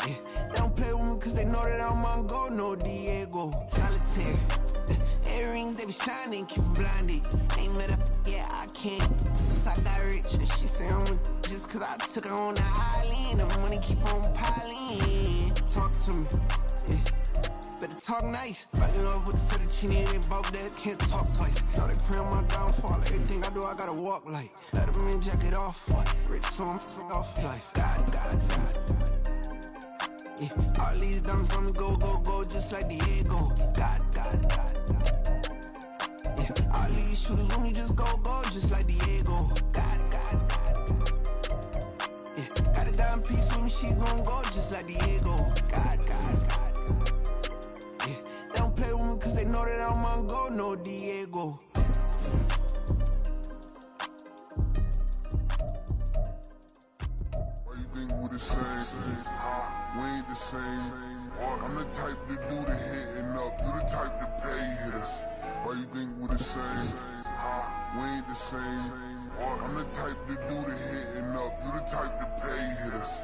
Yeah, they don't play with me cause they know that I'm on go, no Diego. Solitaire. Earrings, they be shining, keep them blinded. Ain't met up, yeah, I can't. Since I got rich, and she say I'm just cause I took her on the island. The money keep on piling. Talk to me, yeah. Better talk nice. Fall in love with the fettuccine, they both dead, can't talk twice. Know they pray on my downfall, everything I do, I gotta walk like. Let them in, jacket off, what? Rich, so I'm off life. God. Yeah, all these diamonds on me go, just like Diego. God. Yeah, all these shooters with me just go, just like Diego. God. Yeah, got a dime piece with me, she gon' go just like Diego. God. Yeah, they don't play with me cause they know that I'm on go, no Diego. Why you think we the same? We ain't the same. I'm the type to do the hitting up. You the type to pay hitters. Why you think we the same? We ain't the same. I'm the type to do the hitting up. You the type to pay hitters.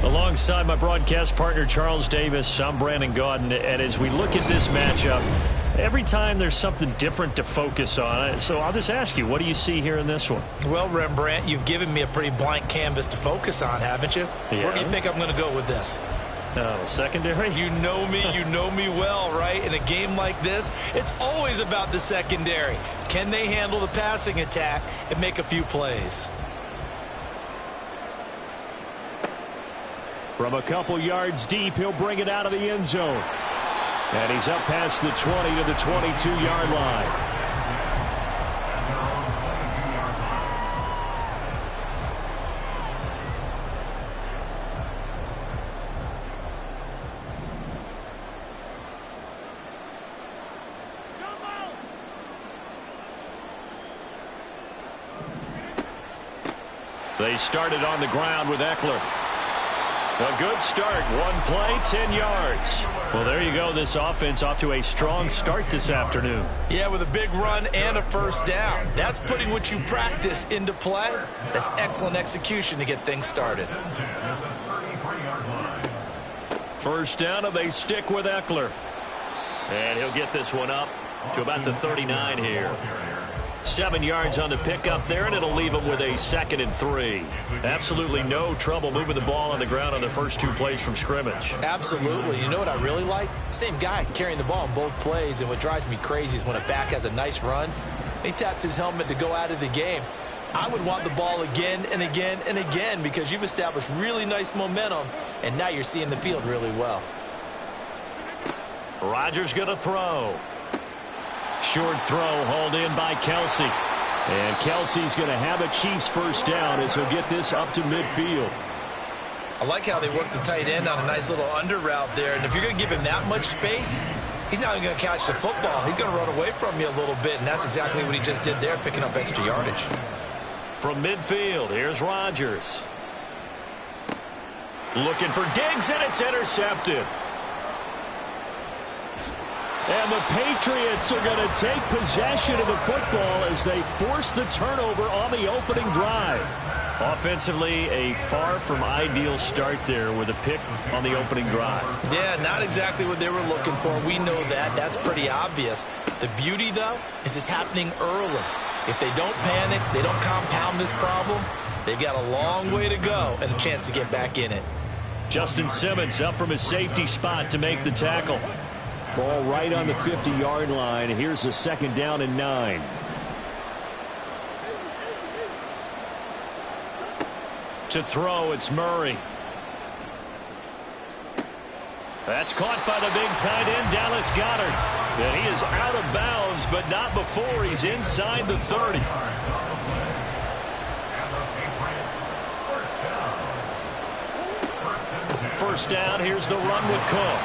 Alongside my broadcast partner, Charles Davis, I'm Brandon Gaudin. And as we look at this matchup, every time there's something different to focus on. So I'll just ask you, what do you see here in this one? Well, Rembrandt, you've given me a pretty blank canvas to focus on, haven't you? Yeah. Where do you think I'm going to go with this? Secondary? You know me well, right? In a game like this, it's always about the secondary. Can they handle the passing attack and make a few plays? From a couple yards deep, he'll bring it out of the end zone. And he's up past the 20 to the 22-yard line. They started on the ground with Eckler. A good start. One play, 10 yards. Well, there you go. This offense off to a strong start this afternoon. Yeah, with a big run and a first down. That's putting what you practice into play. That's excellent execution to get things started. First down, and they stick with Eckler. And he'll get this one up to about the 39 here. 7 yards on the pickup there, and it'll leave him with a 2nd and 3. Absolutely no trouble moving the ball on the ground on the first 2 plays from scrimmage. Absolutely. You know what I really like? Same guy carrying the ball in both plays, and what drives me crazy is when a back has a nice run, he taps his helmet to go out of the game. I would want the ball again and again and again because you've established really nice momentum, and now you're seeing the field really well. Rodgers going to throw. Short throw hauled in by Kelsey. And Kelsey's going to have a Chiefs first down as he'll get this up to midfield. I like how they work the tight end on a nice little under route there. And if you're going to give him that much space, he's not even going to catch the football. He's going to run away from you a little bit, and that's exactly what he just did there, picking up extra yardage. From midfield, here's Rodgers. Looking for Diggs, and it's intercepted. And the Patriots are going to take possession of the football as they force the turnover on the opening drive. Offensively, a far from ideal start there with a pick on the opening drive. Yeah, not exactly what they were looking for. We know that. That's pretty obvious. The beauty, though, is it's happening early. If they don't panic, they don't compound this problem, they've got a long way to go and a chance to get back in it. Justin Simmons up from his safety spot to make the tackle. Ball right on the 50-yard line. Here's a 2nd down and 9. To throw, it's Murray. That's caught by the big tight end, Dallas Goedert. And he is out of bounds, but not before he's inside the 30. First down, here's the run with Cook.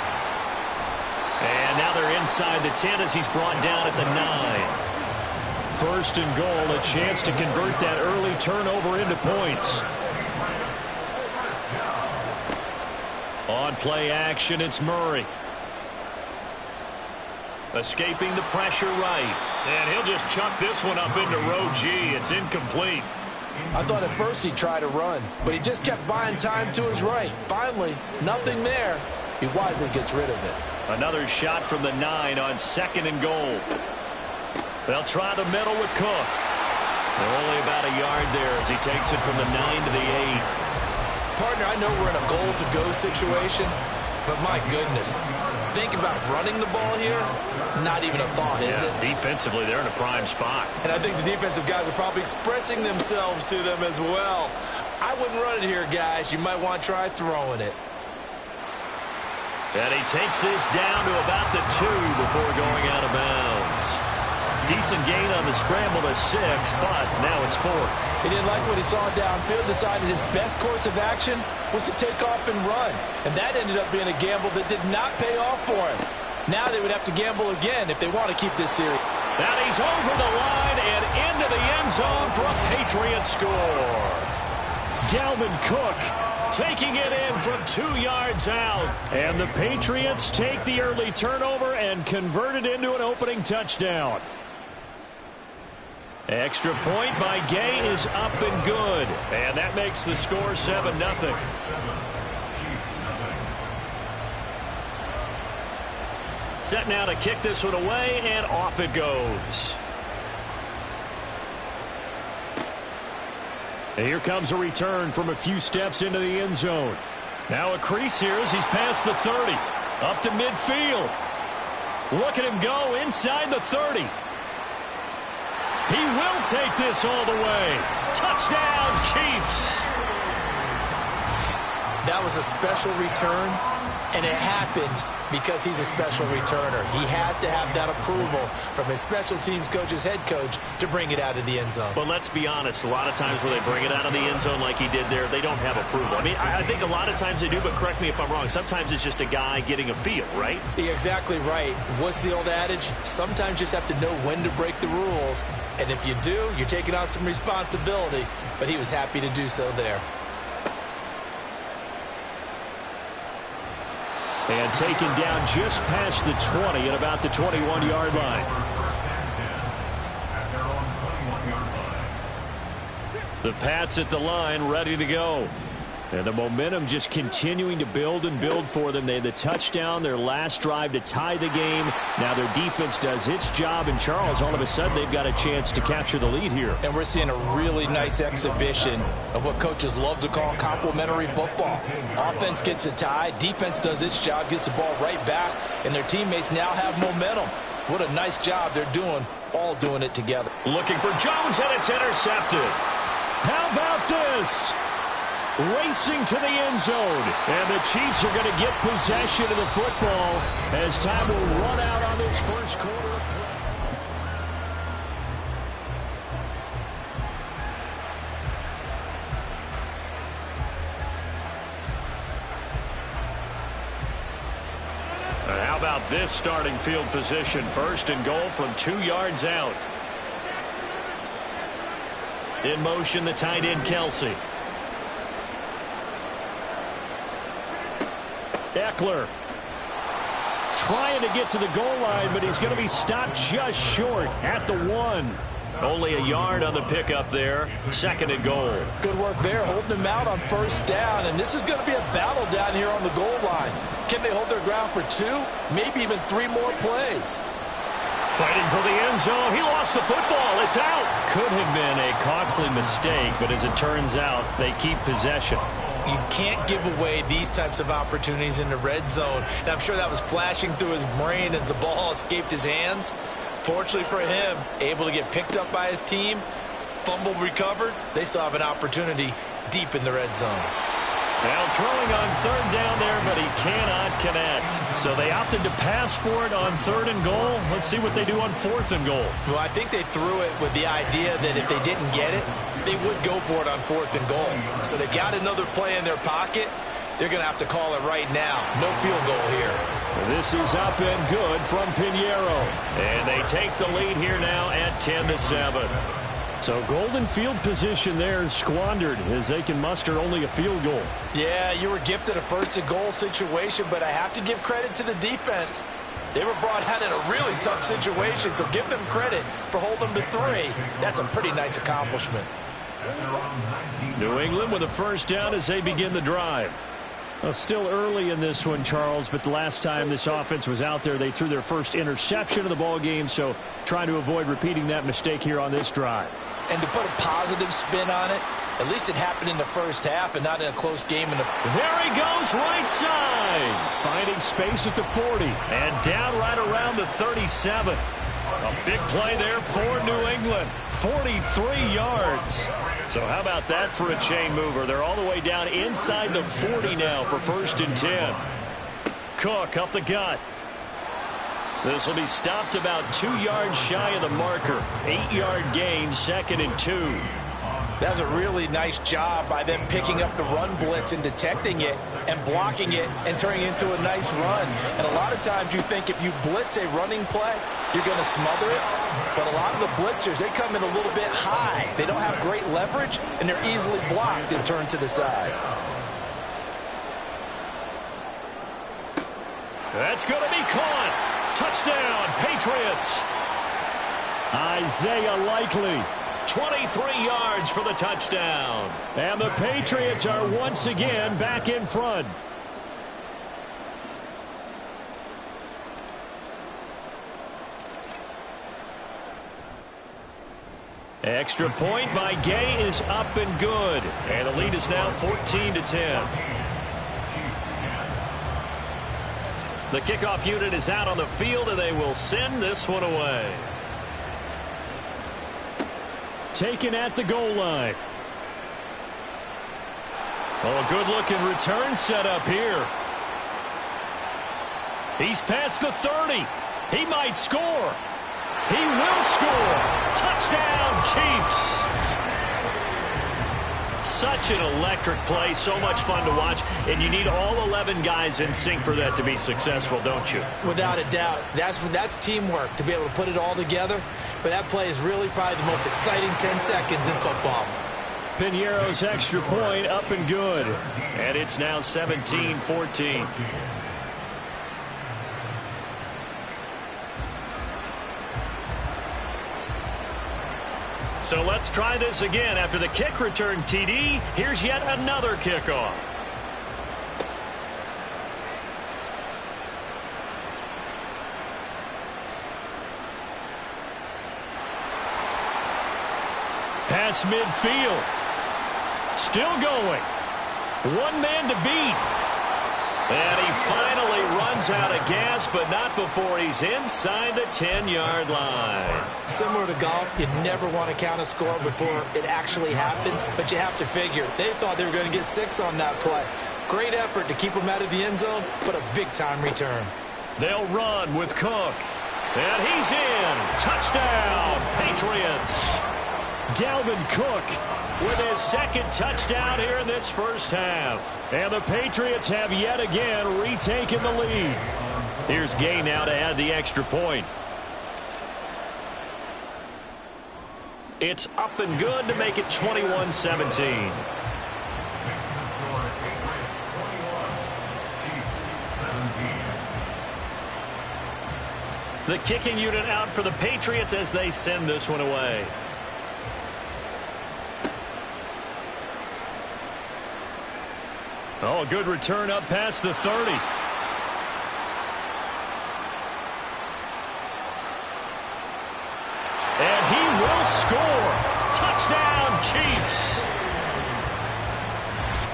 And now they're inside the 10 as he's brought down at the 9. First and goal, a chance to convert that early turnover into points. On play action, it's Murray. Escaping the pressure right. And he'll just chuck this one up into row G. It's incomplete. I thought at first he'd try to run, but he just kept buying time to his right. Finally, nothing there. He wisely gets rid of it. Another shot from the 9 on 2nd and goal. They'll try the middle with Cook. They're only about a yard there as he takes it from the 9 to the 8. Partner, I know we're in a goal-to-go situation, but my goodness, think about running the ball here. Not even a thought, is it? Defensively, they're in a prime spot. And I think the defensive guys are probably expressing themselves to them as well. I wouldn't run it here, guys. You might want to try throwing it. And he takes this down to about the 2 before going out of bounds. Decent gain on the scramble to 6, but now it's 4th. He didn't like what he saw downfield, decided his best course of action was to take off and run. And that ended up being a gamble that did not pay off for him. Now they would have to gamble again if they want to keep this series. And he's over the line and into the end zone for a Patriot score. Dalvin Cook taking it in from 2 yards out. And the Patriots take the early turnover and convert it into an opening touchdown. Extra point by Gay is up and good. And that makes the score 7-0. Set now to kick this one away, and off it goes. And here comes a return from a few steps into the end zone. Now a crease here as he's past the 30. Up to midfield. Look at him go inside the 30. He will take this all the way. Touchdown, Chiefs. That was a special return, and it happened because he's a special returner. He has to have that approval from his special teams coach's head coach to bring it out of the end zone. But let's be honest, a lot of times when they bring it out of the end zone like he did there, they don't have approval. I mean, I think a lot of times they do, but correct me if I'm wrong. Sometimes it's just a guy getting a feel, right? You're exactly right. What's the old adage? Sometimes you just have to know when to break the rules, and if you do, you're taking on some responsibility, but he was happy to do so there. And taken down just past the 20 at about the 21-yard line. The Pats at the line, ready to go. And the momentum just continuing to build and build for them. They had the touchdown, their last drive to tie the game. Now their defense does its job. And Charles, all of a sudden, they've got a chance to capture the lead here. And we're seeing a really nice exhibition of what coaches love to call complementary football. Offense gets a tie, defense does its job, gets the ball right back, and their teammates now have momentum. What a nice job they're doing, all doing it together. Looking for Jones, and it's intercepted. How about this? Racing to the end zone. And the Chiefs are going to get possession of the football as time will run out on this first quarter of play. And how about this starting field position? First and goal from 2 yards out. In motion, the tight end, Kelsey. Eckler trying to get to the goal line, but he's going to be stopped just short at the 1. Only a yard on the pickup there. Second and goal. Good work there, holding him out on first down, and this is going to be a battle down here on the goal line. Can they hold their ground for 2, maybe even 3 more plays? Fighting for the end zone. He lost the football. It's out. Could have been a costly mistake, but as it turns out, they keep possession. You can't give away these types of opportunities in the red zone. And I'm sure that was flashing through his brain as the ball escaped his hands. Fortunately for him, able to get picked up by his team, fumble recovered. They still have an opportunity deep in the red zone. Now throwing on third down there, but he cannot connect. So they opted to pass for it on third and goal. Let's see what they do on fourth and goal. Well, I think they threw it with the idea that if they didn't get it, they would go for it on fourth and goal. So they've got another play in their pocket. They're going to have to call it right now. No field goal here. This is up and good from Pinheiro. And they take the lead here now at 10-7. So golden field position there squandered as they can muster only a field goal. Yeah, you were gifted a first and goal situation, but I have to give credit to the defense. They were brought out in a really tough situation, so give them credit for holding them to 3. That's a pretty nice accomplishment. New England with a first down as they begin the drive. Well, still early in this one, Charles, but the last time this offense was out there, they threw their first interception of the ball game, so trying to avoid repeating that mistake here on this drive. And to put a positive spin on it, at least it happened in the first half and not in a close game. There he goes, right side. Finding space at the 40 and down right around the 37. A big play there for New England. 43 yards. So how about that for a chain mover? They're all the way down inside the 40 now for first and 10. Cook up the gut. This will be stopped about 2 yards shy of the marker. 8-yard gain, second and 2. That's a really nice job by them picking up the run blitz and detecting it and blocking it and turning it into a nice run. And a lot of times you think if you blitz a running play, you're going to smother it. But a lot of the blitzers, they come in a little bit high. They don't have great leverage, and they're easily blocked and turned to the side. That's going to be caught. Touchdown, Patriots. Isaiah Likely. 23 yards for the touchdown. And the Patriots are once again back in front. Extra point by Gay is up and good. And the lead is now 14-10. The kickoff unit is out on the field, and they will send this one away. Taken at the goal line. Oh, good-looking return set up here. He's past the 30. He might score. He will score. Touchdown, Chiefs. Such an electric play, so much fun to watch, and you need all 11 guys in sync for that to be successful, don't you? Without a doubt. That's teamwork, to be able to put it all together. But that play is really probably the most exciting 10 seconds in football. Piñeiro's extra point up and good. And it's now 17-14. So let's try this again. After the kick return TD, here's yet another kickoff. Pass midfield. Still going. One man to beat. And he finally runs out of gas, but not before he's inside the 10-yard line. Similar to golf, you never want to count a score before it actually happens, but you have to figure. They thought they were going to get 6 on that play. Great effort to keep them out of the end zone, but a big-time return. They'll run with Cook. And he's in. Touchdown, Patriots. Dalvin Cook with his second touchdown here in this first half. And the Patriots have yet again retaken the lead. Here's Gay now to add the extra point. It's up and good to make it 21-17. The kicking unit out for the Patriots as they send this one away. Oh, a good return up past the 30. And he will score. Touchdown, Chiefs.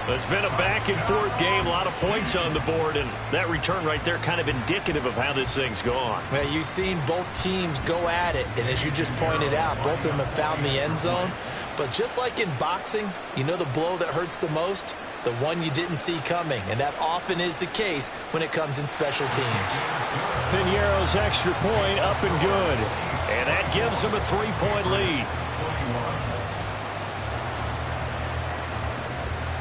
It's been a back-and-forth game, a lot of points on the board, and that return right there kind of indicative of how this thing's gone. Well, you've seen both teams go at it, and as you just pointed out, both of them have found the end zone. But just like in boxing, you know the blow that hurts the most? The one you didn't see coming, and that often is the case when it comes in special teams. Piñeiro's extra point up and good. And that gives them a 3-point lead.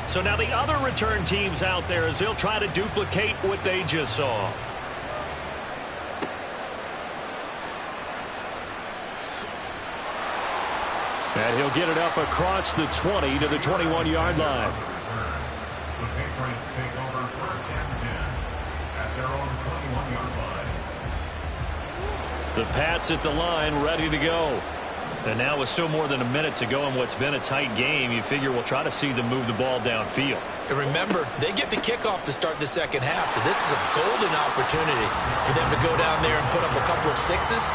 So now the other return teams out there as they'll try to duplicate what they just saw. And he'll get it up across the 20 to the 21-yard line. The Patriots take over first and 10 at their own 21-yard line. The Pats at the line, ready to go. And now with still more than a minute to go in what's been a tight game, you figure we'll try to see them move the ball downfield. And remember, they get the kickoff to start the second half, so this is a golden opportunity for them to go down there and put up a couple of sixes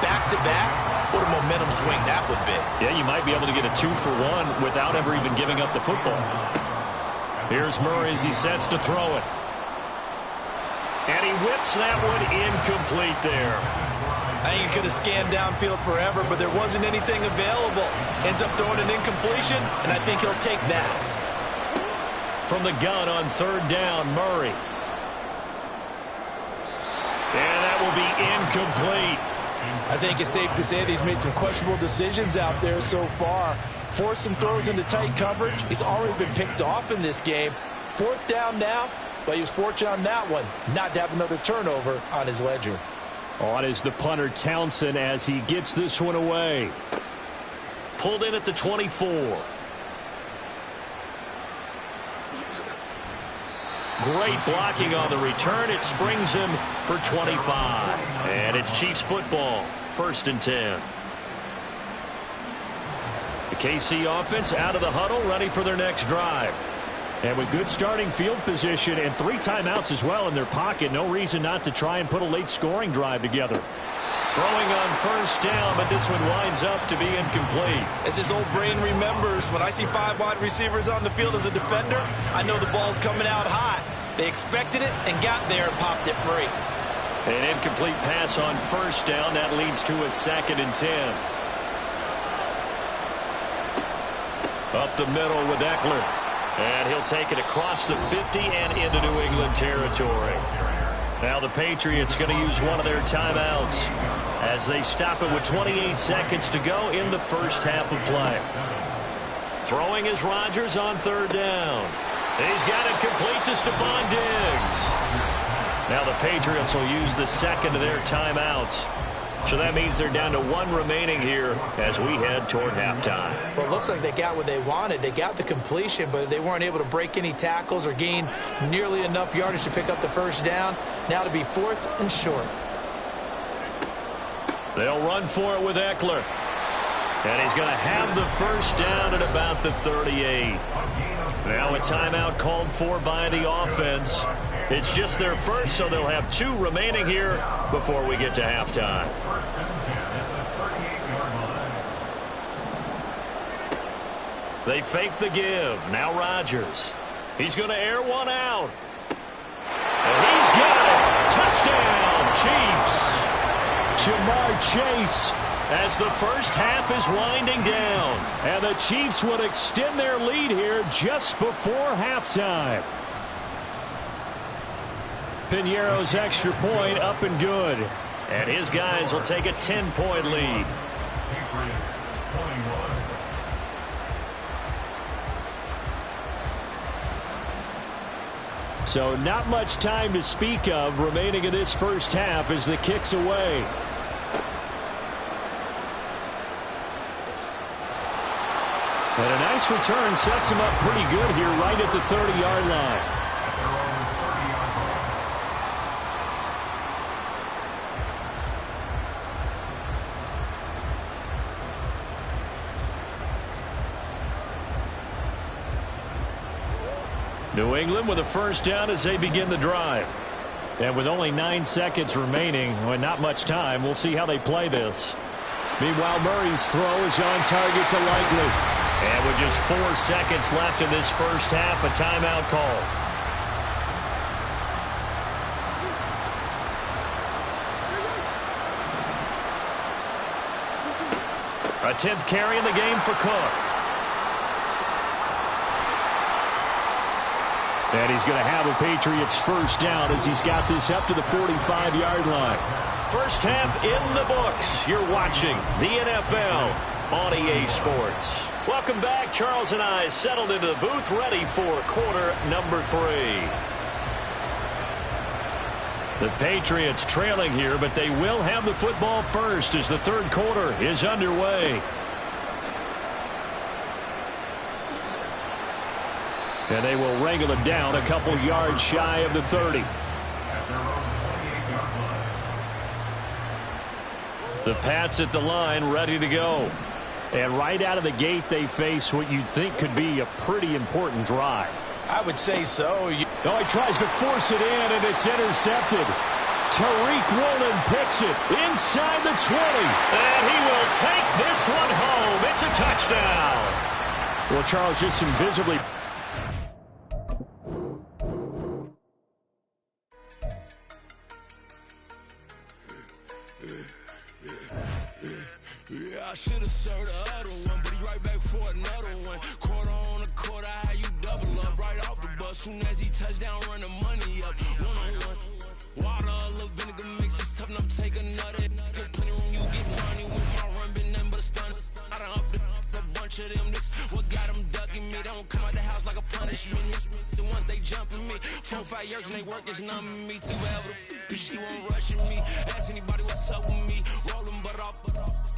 back-to-back. What a momentum swing that would be. Yeah, you might be able to get a 2-for-1 without ever even giving up the football. Here's Murray as he sets to throw it. And he whips that one incomplete there. I think he could have scanned downfield forever, but there wasn't anything available. Ends up throwing an incompletion, and I think he'll take that. From the gun on third down, Murray. And that will be incomplete. I think it's safe to say that he's made some questionable decisions out there so far. Forced some throws into tight coverage. He's already been picked off in this game. Fourth down now, but he was fortunate on that one not to have another turnover on his ledger. On is the punter Townsend as he gets this one away. Pulled in at the 24. Great blocking on the return. It springs him for 25. And it's Chiefs football, first and 10. The KC offense out of the huddle, ready for their next drive. And with good starting field position and 3 timeouts as well in their pocket, no reason not to try and put a late scoring drive together. Throwing on first down, but this one winds up to be incomplete. As his old brain remembers, when I see 5 wide receivers on the field as a defender, I know the ball's coming out hot. They expected it and got there and popped it free. An incomplete pass on first down. That leads to a 2nd and 10. Up the middle with Eckler. And he'll take it across the 50 and into New England territory. Now the Patriots going to use one of their timeouts as they stop it with 28 seconds to go in the first half of play. Throwing is Rodgers on 3rd down. He's got it complete to Stephon Diggs. Now the Patriots will use the 2nd of their timeouts. So that means they're down to 1 remaining here as we head toward halftime. Well, it looks like they got what they wanted. They got the completion, but they weren't able to break any tackles or gain nearly enough yardage to pick up the first down. Now to be 4th and short. They'll run for it with Eckler. And he's going to have the first down at about the 38. Now a timeout called for by the offense. It's just their first, so they'll have 2 remaining here before we get to halftime. They fake the give. Now Rodgers. He's going to air one out. And he's got it. Touchdown, Chiefs. Jamar Chase as the first half is winding down. And the Chiefs would extend their lead here just before halftime. Piñeiro's extra point up and good. And his guys will take a 10-point lead. So not much time to speak of remaining in this first half as the kick's away. And a nice return sets him up pretty good here right at the 30-yard line. New England with a first down as they begin the drive. And with only 9 seconds remaining, well, not much time, we'll see how they play this. Meanwhile, Murray's throw is on target to Likely. And with just 4 seconds left in this first half, a timeout call. A 10th carry in the game for Cook. And he's going to have a Patriots first down as he's got this up to the 45-yard line. First half in the books. You're watching the NFL on EA Sports. Welcome back. Charles and I settled into the booth ready for quarter number 3. The Patriots trailing here, but they will have the football first as the third quarter is underway. And they will wrangle it down a couple yards shy of the 30. The Pats at the line ready to go. And right out of the gate, they face what you'd think could be a pretty important drive. I would say so. Oh, he tries to force it in, and it's intercepted. Tariq Woolen picks it inside the 20. And he will take this one home. It's a touchdown. Well, Charles, just some visibly... I should have served the other one, but he right back for another one. Quarter on a quarter, how you double up right off the bus. Soon as he touch down, run the money up. One-on-one. Water, a little vinegar mix, it's tough enough to take another. Still plenty room, you get money with my run, been nothing but a stun. I done upped a bunch of them. This what got them ducking me. They don't come out the house like a punishment. The ones they jumping me. 4 or 5 years and they work is numbing me. Too ever the she won't rushing me. Ask anybody what's up with me. Rolling butt off.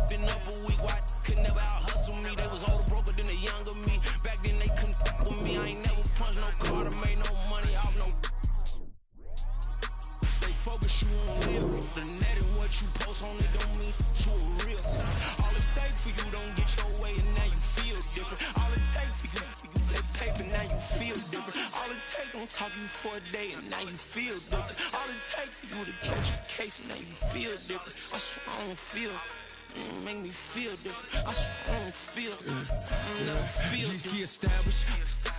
Been up a week, why could never out hustle me? They was older, broker than the younger me. Back then they couldn't with me. I ain't never punched no card or made no money off no. They focus you on real. The net and what you post on it don't mean you a real son. All it takes for you don't get your way and now you feel different. All it takes for you that paper now you feel different. All it takes don't talk you for a day and now you feel different. All it takes for you to catch a case and now you feel different. I swear I don't feel. Make me feel different. I don't feel, never feel G-ski established.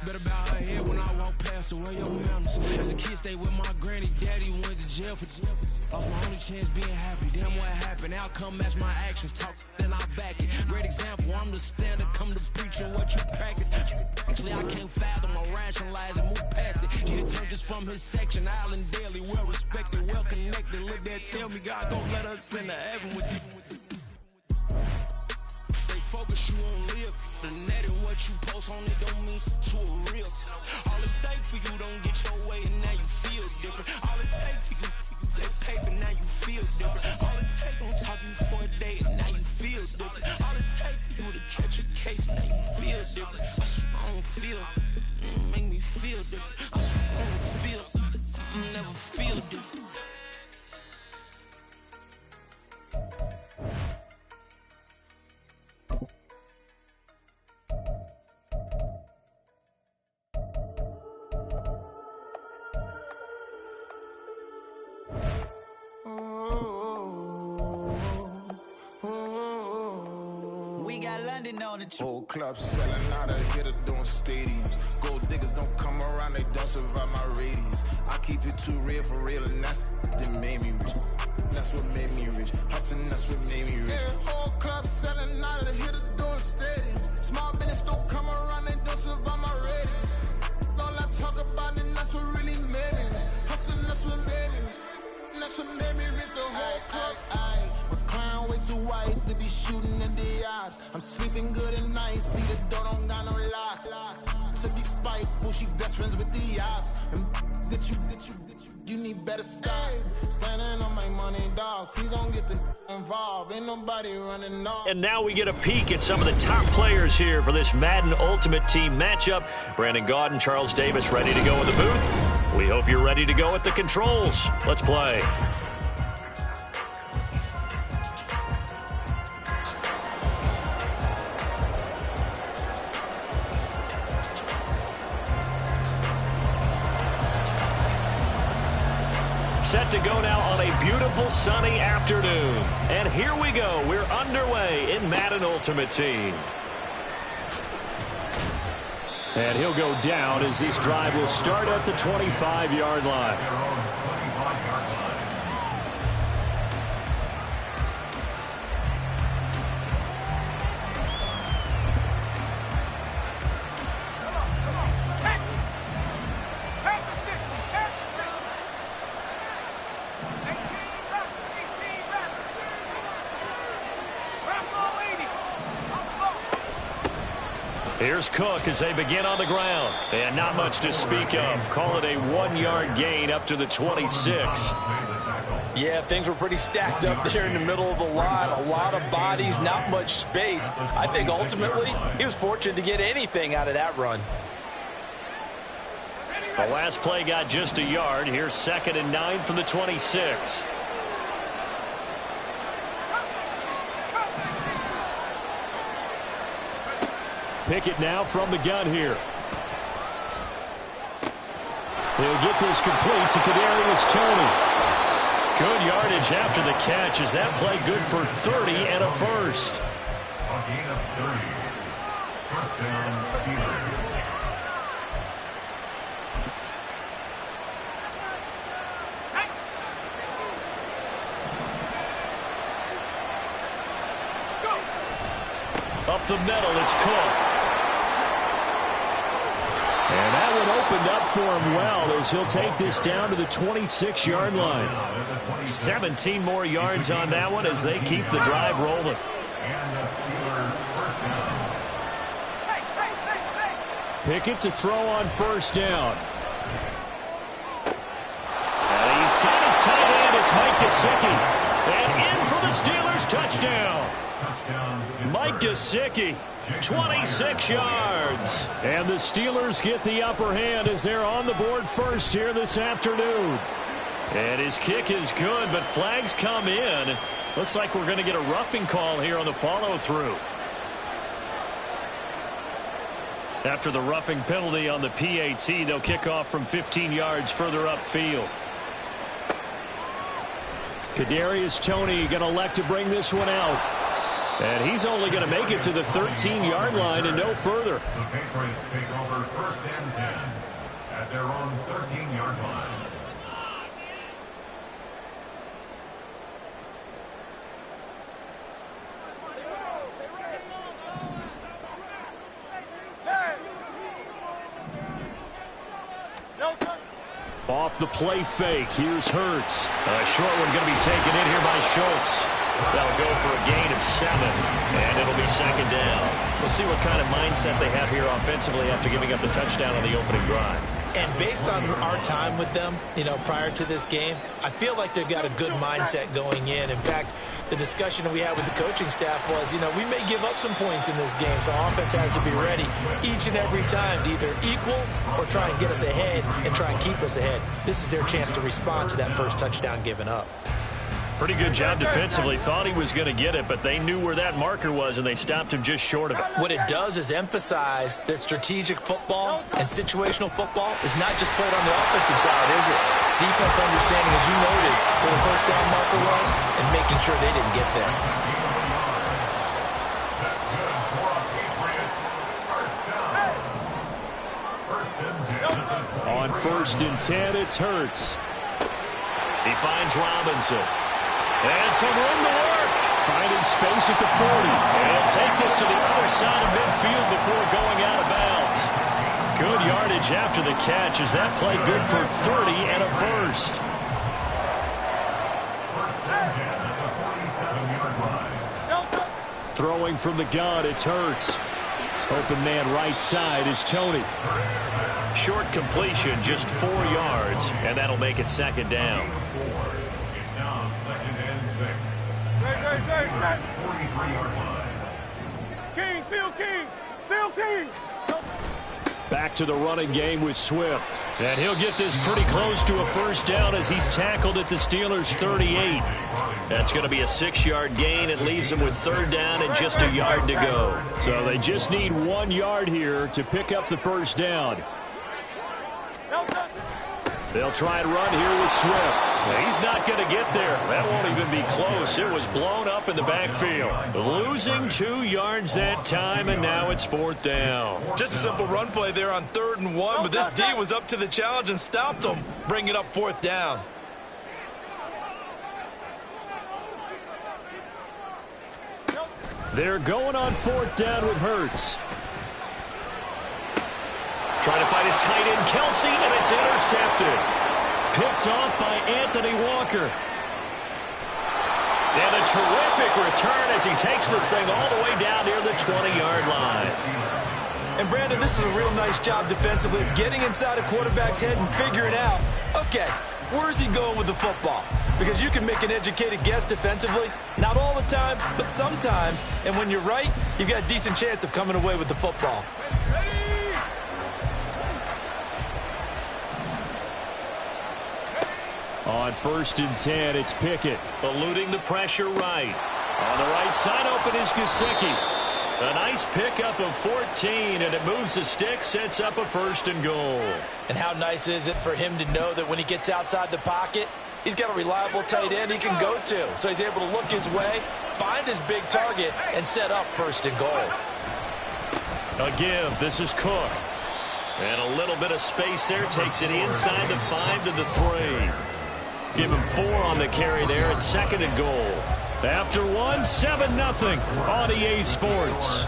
Better bow her head when I walk past her. Where your manners? As a kid, stay with my granny. Daddy went to jail for lost my only chance being happy. Damn, what happened? Outcome match my actions. Talk, then I back it. Great example. I'm the standard. Come to preaching what you practice. Actually, I can't fathom or rationalize and move past it. He turned this from his section. Island daily, well respected, well connected. Look there, tell me God don't let us into heaven with you. Stay focused, you won't live. The net and what you post on it don't mean to a real. All it takes for you don't get your way and now you feel different. All it takes for you that paper, now you feel different. All it takes don't talk you for a day and now you feel different. All it takes for you to catch a case and now you feel different. I don't feel, make me feel different. I don't feel, never feel different. On the whole club selling out of hitter doing stadiums. Gold diggers don't come around, they don't survive my radius. I keep it too real for real, and that's that made me rich. That's what made me rich. Hustling, that's what made me rich. Yeah, whole club selling out of hitters doing stadiums. Small business don't come around, they don't survive my radius. All I talk about, and that's what really made me rich. Hustling, that's what made me rich. That's what made me rich. The whole club. Clown way too white to be shooting in the eyes. I'm sleeping good at night, see the door don't got no locks. To be spiteful, she best friends with the ops. And that you need better stocks. Standing on my money, dog. Please don't get involved. Ain't nobody running off. And now we get a peek at some of the top players here for this Madden Ultimate Team matchup. Brandon Gaudin, Charles Davis ready to go in the booth. We hope you're ready to go at the controls. Let's play. Set to go now on a beautiful sunny afternoon. And here we go. We're underway in Madden Ultimate Team. And he'll go down as this drive will start at the 25-yard line. Here's Cook as they begin on the ground. And not much to speak of. Call it a 1-yard gain up to the 26. Yeah, things were pretty stacked up there in the middle of the line. A lot of bodies, not much space. I think ultimately he was fortunate to get anything out of that run. The last play got just a yard. Here's 2nd and 9 from the 26. Pickett now from the gun here. He'll get this complete to Kadarius Toney. Good yardage after the catch. Is that play good for 30 and a first? A gain of 30. First down, Steelers. Up the middle, it's Cook. And that one opened up for him well as he'll take this down to the 26-yard line. 17 more yards on that one as they keep the drive rolling. Pickett to throw on first down. And he's got his tight end. It's Mike Gesicki. And in for the Steelers touchdown. Mike Gesicki, 26 yards. And the Steelers get the upper hand as they're on the board first here this afternoon. And his kick is good, but flags come in. Looks like we're going to get a roughing call here on the follow-through. After the roughing penalty on the PAT, they'll kick off from 15 yards further upfield. Kadarius Toney going to elect to bring this one out. And he's only going to make it to the 13-yard line and no further. The Patriots take over 1st and 10 at their own 13-yard line. Off the play fake, here's Hurts. A short one going to be taken in here by Schultz. That'll go for a gain of 7, and it'll be 2nd down. We'll see what kind of mindset they have here offensively after giving up the touchdown on the opening drive. And based on our time with them, prior to this game, I feel like they've got a good mindset going in. In fact, the discussion we had with the coaching staff was, we may give up some points in this game, so offense has to be ready each and every time to either equal or try and get us ahead and try and keep us ahead. This is their chance to respond to that first touchdown given up. Pretty good job defensively. Thought he was going to get it, but they knew where that marker was, and they stopped him just short of it. What it does is emphasize that strategic football and situational football is not just played on the offensive side, is it? Defense understanding, as you noted, where the first down marker was and making sure they didn't get there. That's good for a Patriots. 1st down. 1st and 10. On 1st and 10, it's Hurts. He finds Robinson. And some room to work. Finding space at the 40. And take this to the other side of midfield before going out of bounds. Good yardage after the catch. Is that play good for 30 and a first? 1st and 10 at the 47-yard line. Throwing from the gun, it's Hurts. Open man right side is Tony. Short completion, just 4 yards, and that'll make it 2nd down. It's now 2nd and 6. At the Steelers' 43-yard line. Phil King. Back to the running game with Swift. And he'll get this pretty close to a first down as he's tackled at the Steelers' 38. That's going to be a 6-yard gain. It leaves them with 3rd down and just a yard to go. So they just need 1 yard here to pick up the first down. They'll try and run here with Swift. He's not going to get there. That won't even be close. It was blown up in the backfield. Losing 2 yards that time, and now it's 4th down. Just a simple run play there on 3rd and 1, but this D was up to the challenge and stopped them, bringing up 4th down. They're going on 4th down with Hurts. Trying to find his tight end, Kelsey, and it's intercepted. Picked off by Anthony Walker. And a terrific return as he takes this thing all the way down near the 20-yard line. And, Brandon, this is a real nice job defensively of getting inside a quarterback's head and figuring out, okay, where's he going with the football? Because you can make an educated guess defensively, not all the time, but sometimes. And when you're right, you've got a decent chance of coming away with the football. On 1st and 10, it's Pickett. Eluding the pressure right. On the right side open is Gesicki. A nice pickup of 14, and it moves the stick, sets up a 1st and goal. And how nice is it for him to know that when he gets outside the pocket, he's got a reliable tight end he can go to. So he's able to look his way, find his big target, and set up 1st and goal. A give. This is Cook. And a little bit of space there. Takes it inside the 5 to the 3. Give him 4 on the carry there at 2nd and goal. After 1, 7-0 on EA Sports.